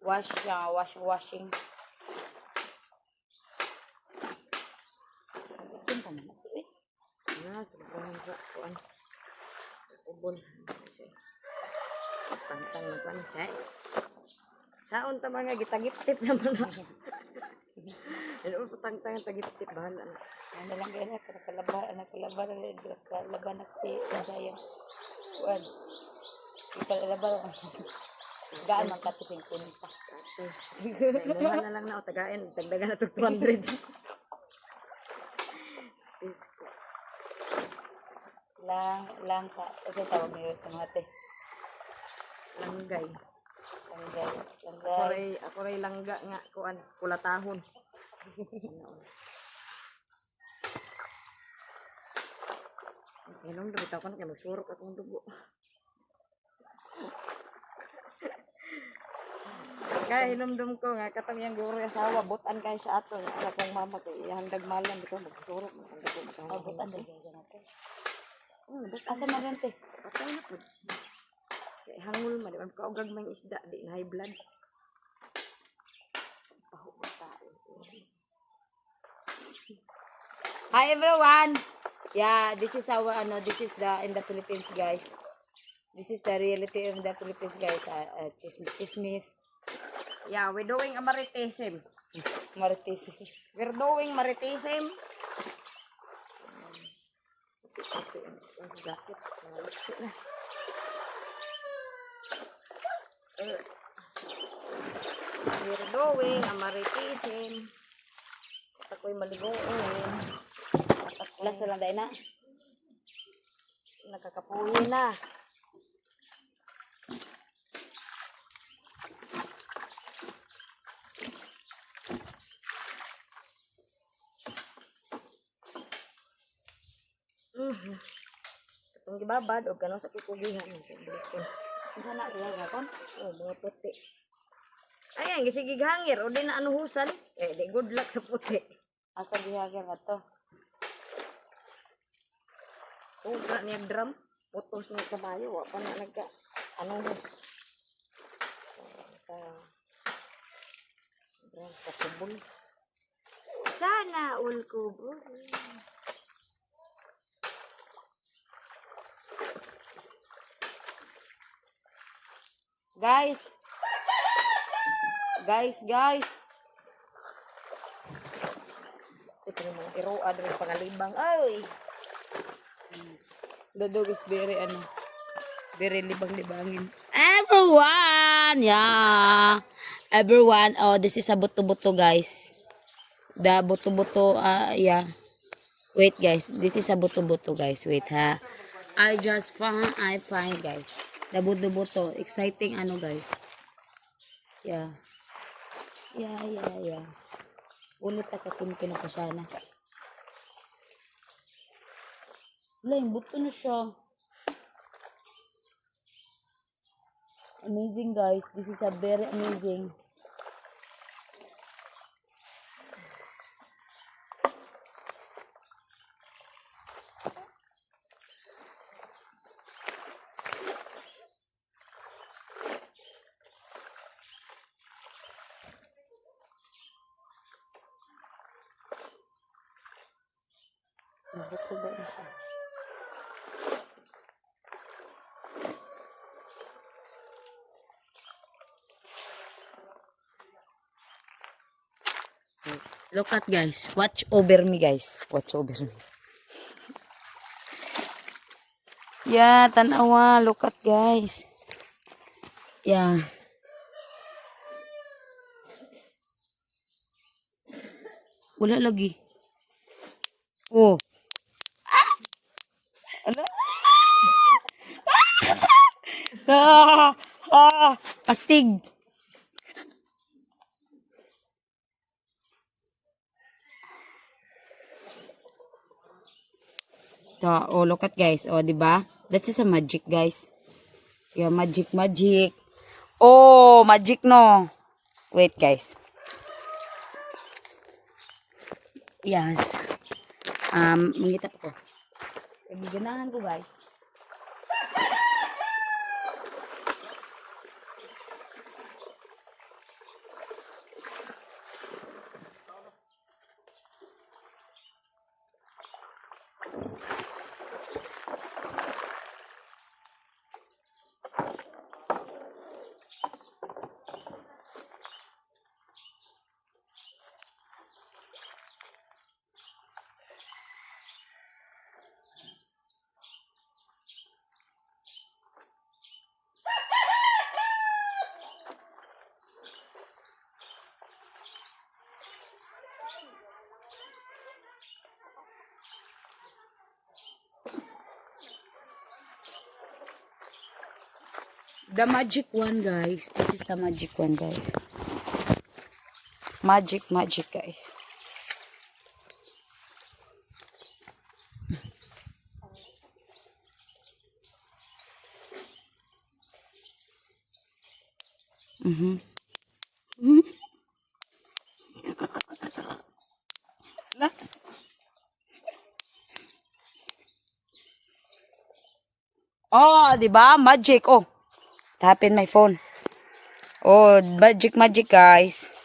S1: washing.
S2: Sobrang sa kuan. Ubon. Pantang na kuan siya. Saon ta mga gitagip-tip naman na. Ano patang-tang tagip-tip bahala na.
S1: Ano lang kaya na, nakalaban na si Sayang. Kuan. Ikalaban. Gaan man katising punta.
S2: Imuha na lang na o tagain. Dagdagan na ito 200.
S1: Lang ka. Kasi tawag niyo sa mga te.
S2: Langgay.
S1: Langgay.
S2: Ako ray langga nga kuan kulatahon. Inom dito ko na kay magsurok akong dugo. Kaya hinumdum ko nga katong yang guro asawa butan kay siya ato nga akong mama kay ihandag malam dito magsurok ang dugo sa
S1: Butan din kaya natin.
S2: butan
S1: Asa na rin te?
S2: patay na pud. Kay hangul man di man kaugag man isda di na high blood. Paho ba tao.
S1: Hi everyone! Yeah, this is this is in the Philippines, guys. This is the reality of the Philippines, guys. Chismis.
S2: Yeah, we're doing a maritism.
S1: Marites.
S2: We're doing maritism. We're doing a maritism. At ako'y maligoin.
S1: Last na lang dahil na.
S2: Nakakapuyin na. Itong gibabad o gano'n sa pikugihan.
S1: Sana sila gakon.
S2: Oh, mga puti. Ayan, gisigig hangir. O di na anuhusan. Di good luck sa puti.
S1: Asa gihagir na to.
S2: Sobra niya drum. Putos niya kabayo. Wa pa na nagka anuhus. Sobrang kakubol. Sana all kubol.
S1: Guys.
S2: Ito yung mga iroa rin pangalibang. Ay!
S1: The dog is very libang-libangin. Everyone! Yeah. Everyone. Oh, this is a buto-buto, guys. The buto-buto, yeah. Wait, guys. This is a buto-buto, guys. Wait, ha. I find, guys. Dabuto-buto. Exciting ano guys. Yeah. Yeah. Ulit akakin pa siya na. Wala, yung buto na siya. Amazing guys. This is a very amazing. Buto ba na siya? Look at guys. Watch over me guys. Watch over me. Yeah, tanawa. Look at guys. Yeah. Wala lagi. Oh. Ano? Pastig. Oh, look at guys. Oh, di ba? That is a magic, guys. Yeah, magic. Oh, magic no. Wait, guys. Yes. Mangitap ko. Ganahan ko, guys. The magic one, guys. This is the magic one, guys. Magic, guys. Oh, di ba? Magic. Oh. Tap in my phone. Oh, magic, guys.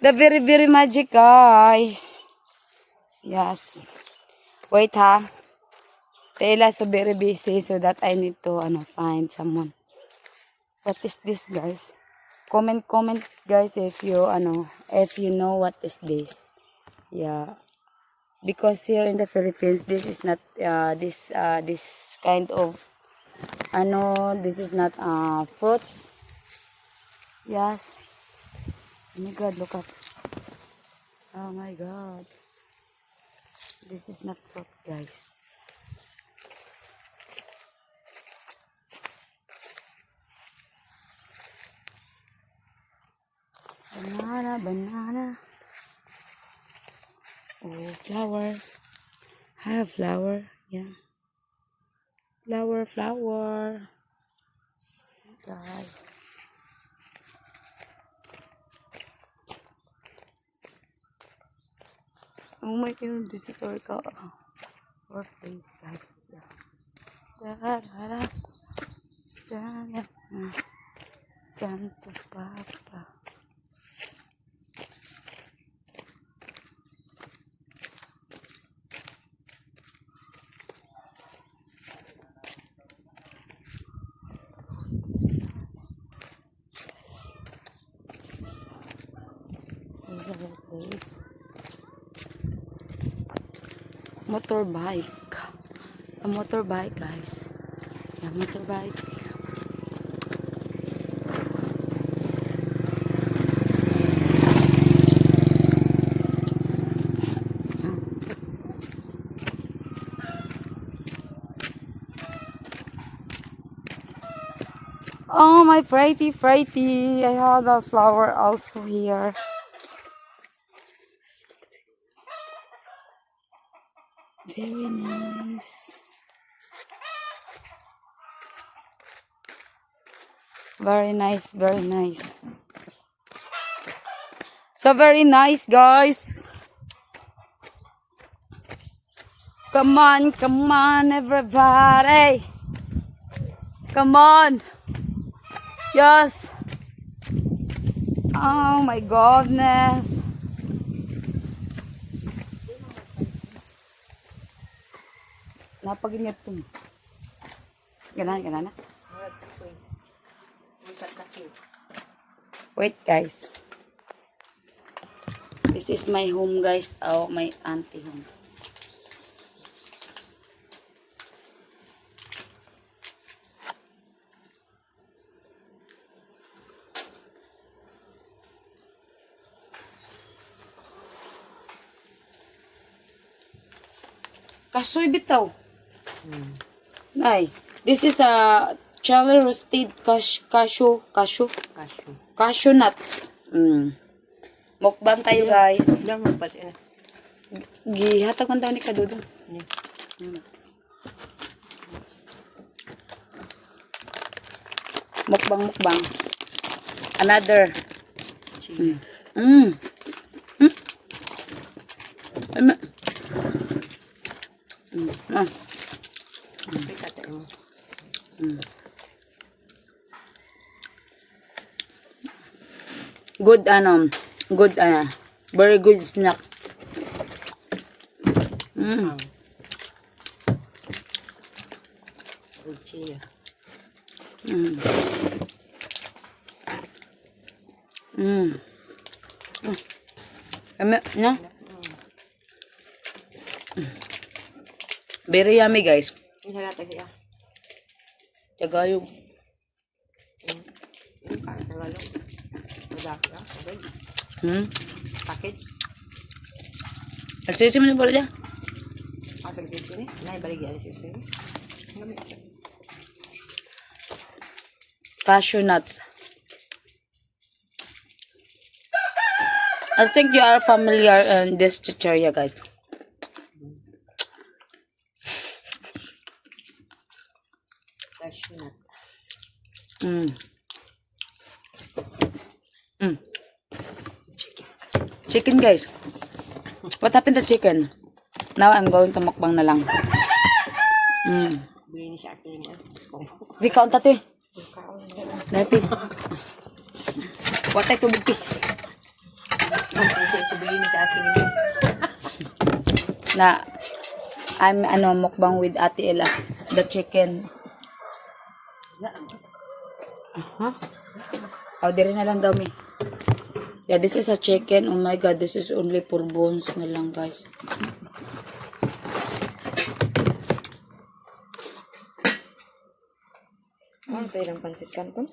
S1: The very, very magic, guys. Yes. Wait, ha. Taylor so very busy so that I need to find someone. What is this, guys? Comment, guys, if you know what is this. Yeah. Because here in the Philippines, this is not this kind of this is not fruits. Yes. Oh my god, look at. Oh my god. This is not fruit, guys. Banana. Oh, flower. I have flower. Yeah. Flower. God. Oh my god, this is our workplace, guys. Yeah. Santo Papa. Place. Motorbike. A motorbike, guys. Yeah, motorbike. my pretty. I have the flower also here. Very nice. Very nice, very nice. So very nice, guys. Come on, everybody. Come on. Yes. Oh my goodness. Napagingat to. Ganan na. Wait, guys. This is my home, guys. Oh, my auntie home. Kasoy bitaw. Nay, this is a chili roasted cashew nuts. Mukbang tayo, guys.
S2: Diyan mo pa siya.
S1: Gihatag man daw ni Kadudo. Mukbang. Another. Good, very good snack.
S2: Uchiya.
S1: No? Very yummy, guys.
S2: Isa ka siya.
S1: Tagayog.
S2: Para Tagalog. Madaka. Okay. Package.
S1: Nagsisi mo na pala dyan?
S2: Ato di sini. Nay baligyan si sini. Ngamit.
S1: Cashew nuts. I think you are familiar in this chicheria, guys.
S2: Cashew nut.
S1: Chicken, guys. What happened to chicken? Now I'm going to mukbang na lang.
S2: Bili ni sa akin niya.
S1: Di kaon tati. Dati. Watay tubig ti.
S2: Bili ni sa akin niya.
S1: Na I'm mukbang with Ate Ella. The chicken. Oh, diri na lang daw mi. Yeah, this is a chicken. Oh my god, this is only for bones na lang, guys.
S2: Ano tayo ng pansit kanton?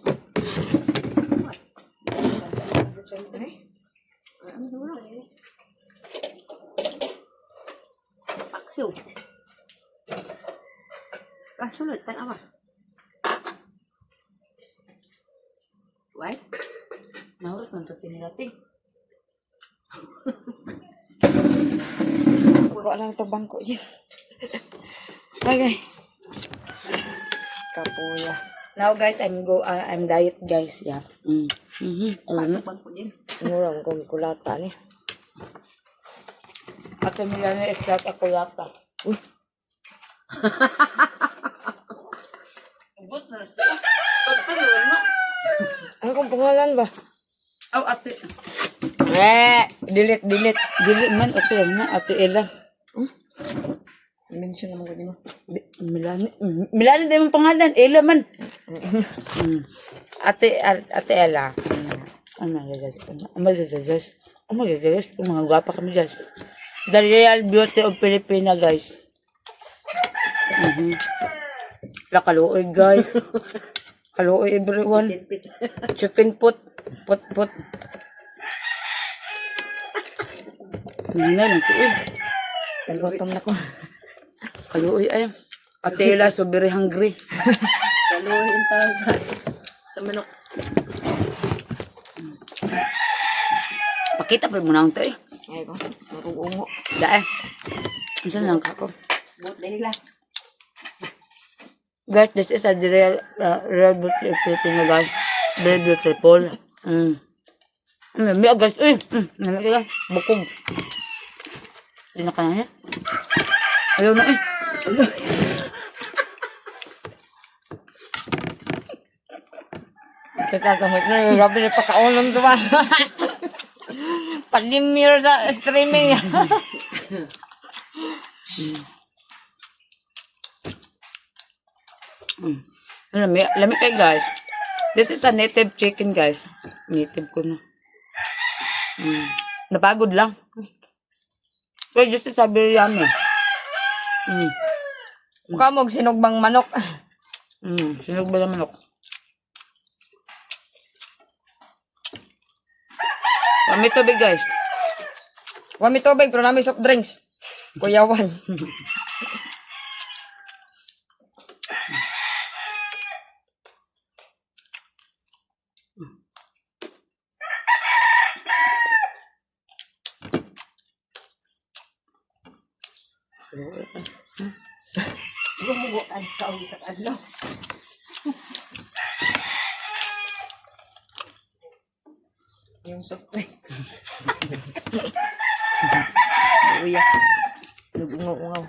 S2: Paksiw. Kasulot, tanawa. Why?
S1: Nauras man to tinilati.
S2: Kuha lang ito bangko dyan. Okay. Kapuya.
S1: Now, guys, I'm diet, guys. Yeah.
S2: Bangko dyan. Murang kong kulata ni.
S1: Ate Milana is like a kulata.
S2: Uy.
S1: Ubot na siya. Ate na.
S2: Ano kong pangalan ba?
S1: Oh, ate.
S2: Delete.
S1: Dili man, ate na. Ate Ella.
S2: Mention naman ko di mo.
S1: Milana din yung pangalan. Ella man. Ate Ella. Oh my God. Mga gwapa kami, guys. The real beauty of Filipina, guys. Kaluoy, guys. Kaluoy, everyone. Chicken pot. Pot. Hindi na, tuig.
S2: Nalutom na ko.
S1: Kaluoy, ay. Ate Ella, so very hungry.
S2: Kaluhin tayo sa manok.
S1: Pakita pa mo na ito eh.
S2: Ay ko, marungo.
S1: Da eh. Saan lang kako?
S2: Buot na nila.
S1: Guys, this is a real beauty Filipino guys. Very beautiful. May guys. Uy. May guys. Bukog. Hindi na kaya niya. Ayaw na eh.
S2: Kakagamit na, grabe na pakaunan to ba? Palimir sa streaming.
S1: Lamig kayo guys. This is a native chicken guys. Native ko na. Napagod lang. So this is a biryani.
S2: Mukha mo sinugbang manok.
S1: Sinog ba naman ako? Kami tubig guys.
S2: Wami tubig, pero namin soft drinks. Kuyawan. Gumuguan sa ulit sa adlaw. Yung soft drink. Uya. Nag-ungaw-ungaw.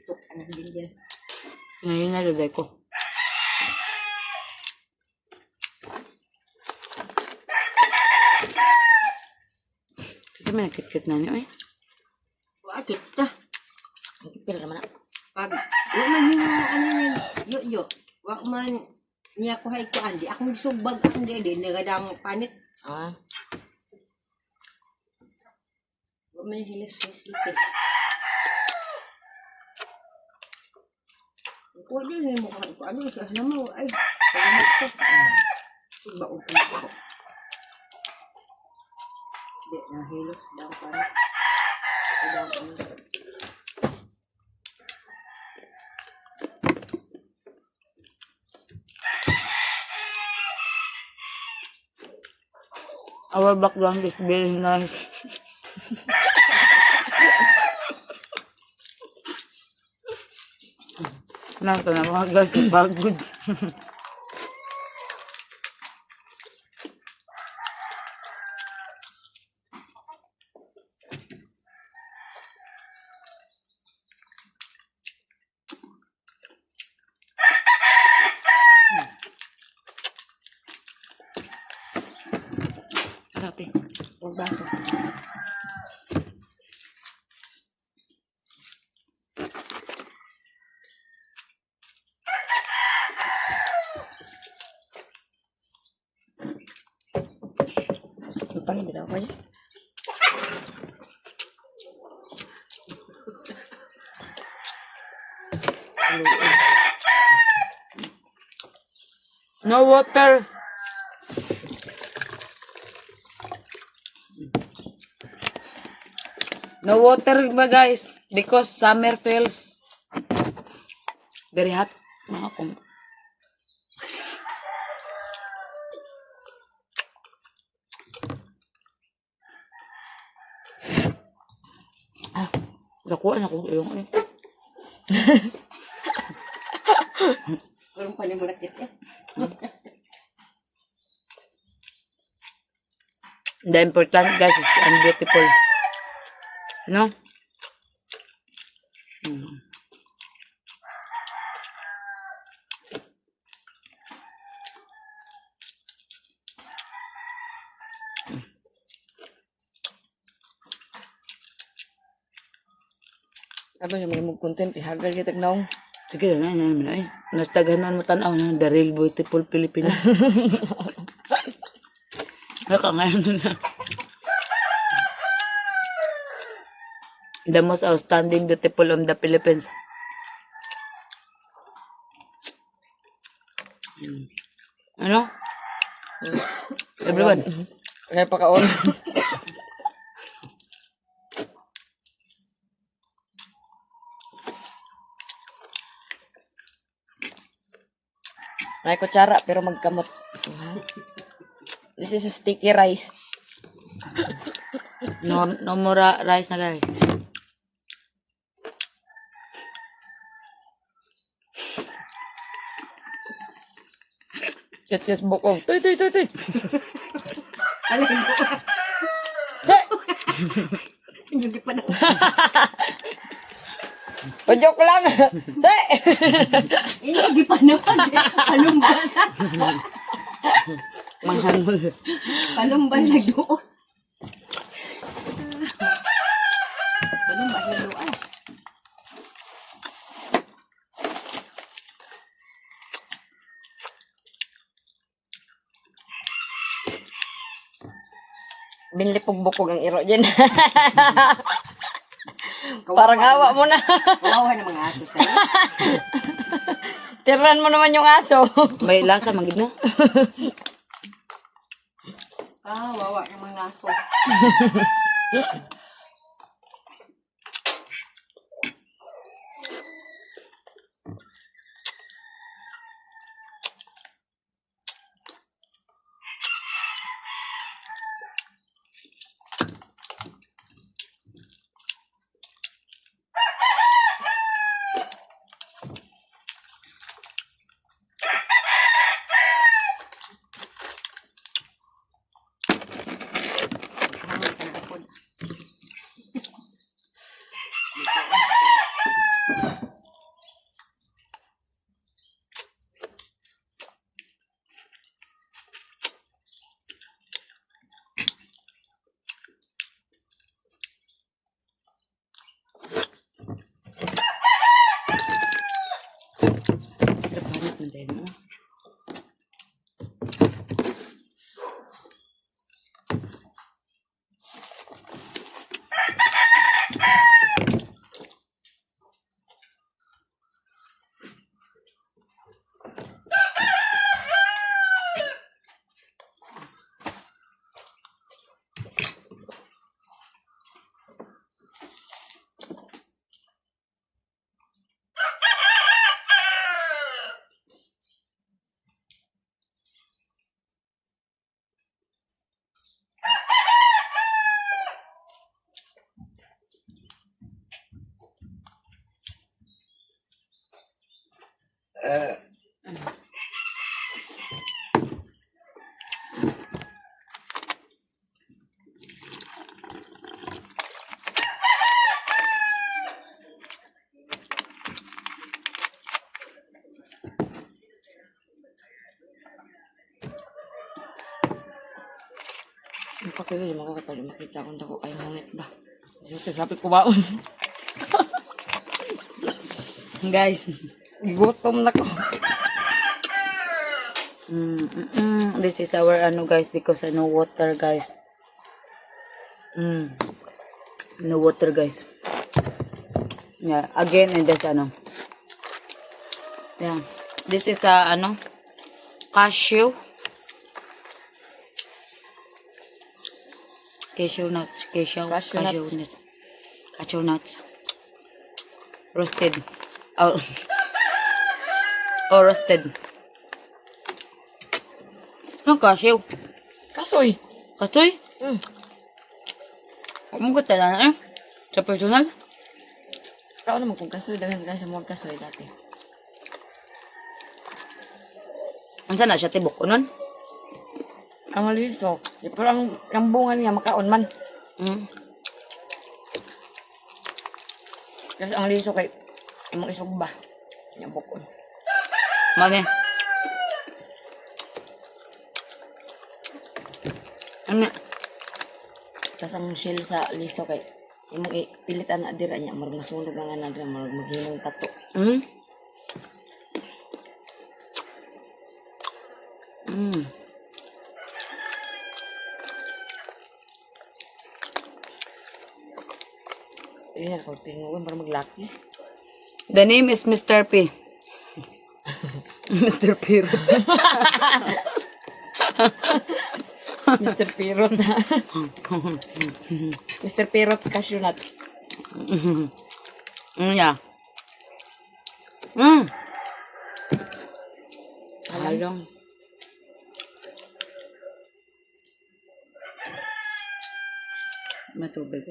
S2: Ito, anak din dyan.
S1: Ngayon nalagay ko. Kasi may nakit-kit na niyo eh.
S2: Akit ta. Pila naman na. Pag, wak man yung ano yun, yo-yo. Wak man niya ko hay ko andi. Akong sugbag, akong gaili, nagadang panit. Ah. Wak man yung hilis-hilis eh. Kuha din mo ko ano sa mo ay pagmamit ko. Sugba ko ko. Di na hilos daw panit.
S1: Our background is very nice. Nang na mga guys, pagod. Ate,
S2: Huwag baso. Utangin bitaw ko niya.
S1: no water. No water ba guys? Because summer feels very hot. Mga kum. Nakuha na ko yung eh.
S2: Walang panimurakit eh.
S1: The important guys is I'm beautiful. No?
S2: Aba yung mga content, ihagal kita naong.
S1: Sige na naman ay. Nastaganan mo tanaw na the real beautiful Filipino. Naka ngayon na. The most outstanding beautiful of the Philippines. Ano? Everyone.
S2: Kaya pakaon. May kutsara pero magkamot. This is a sticky rice.
S1: No more rice na guys.
S2: Just bukong. Tuy.
S4: Alin ko. Yung di pa na.
S2: Joke lang. Te!
S4: Yung di pa naman. Palumbal na.
S1: Mahangol.
S4: Palumbal na doon. Palumbal na doon.
S2: Binlipog-bukog ang iro dyan. Parang awa mo na.
S4: Kawawa ng mga aso sa'yo.
S2: Tiran mo naman yung aso.
S1: May lasa magid na.
S4: Kawawa ng mga aso.
S1: Banat na tayo mo.
S2: Ang pakilo yung makakatali. Makita kung dako kayo mangit ba. Kasi sabi ko baon.
S1: Guys.
S2: Gutom na ko.
S1: This is our ano guys because no water guys. No water guys. Yeah, again and this ano. Yeah. This is ano cashew. Cashew nuts. Cashew nuts. Cashew nuts. Roasted. Oh. Oh, roasted. Ano cashew?
S2: Kasoy.
S1: Katoy?
S2: Hmm.
S1: Huwag mo gata na eh. Sa personal?
S2: Ikaw naman kung kasoy. Daghan ka sa mga kasoy dati.
S1: Ansa na siya tibok ko nun?
S2: Ang liso. Pero ang bunga niya makaon man. Kasi ang liso kay imong isog ba. Yung bukon.
S1: Mane. Ano?
S2: Tapos ang shell sa liso kay imong pilitan na dira niya. Marag masunog ang anadra. Marag maghinong tato. Yan ako tinguan para maglaki.
S1: The name is Mr. P. Mr. Piro.
S2: Mr. Pirot na. Mr. Pirot's cashew nuts.
S1: Yeah. Halong. Matubig.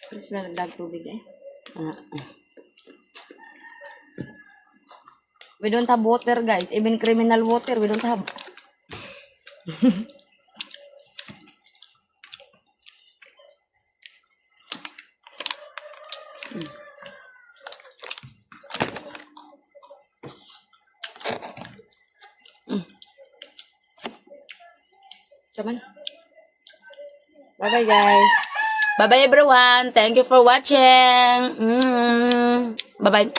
S2: Please na nagdag tubig eh.
S1: Ah.
S2: We don't have water, guys. Even criminal water, we don't have. Come on. Bye-bye, guys.
S1: Bye-bye everyone. Thank you for watching. Bye-bye.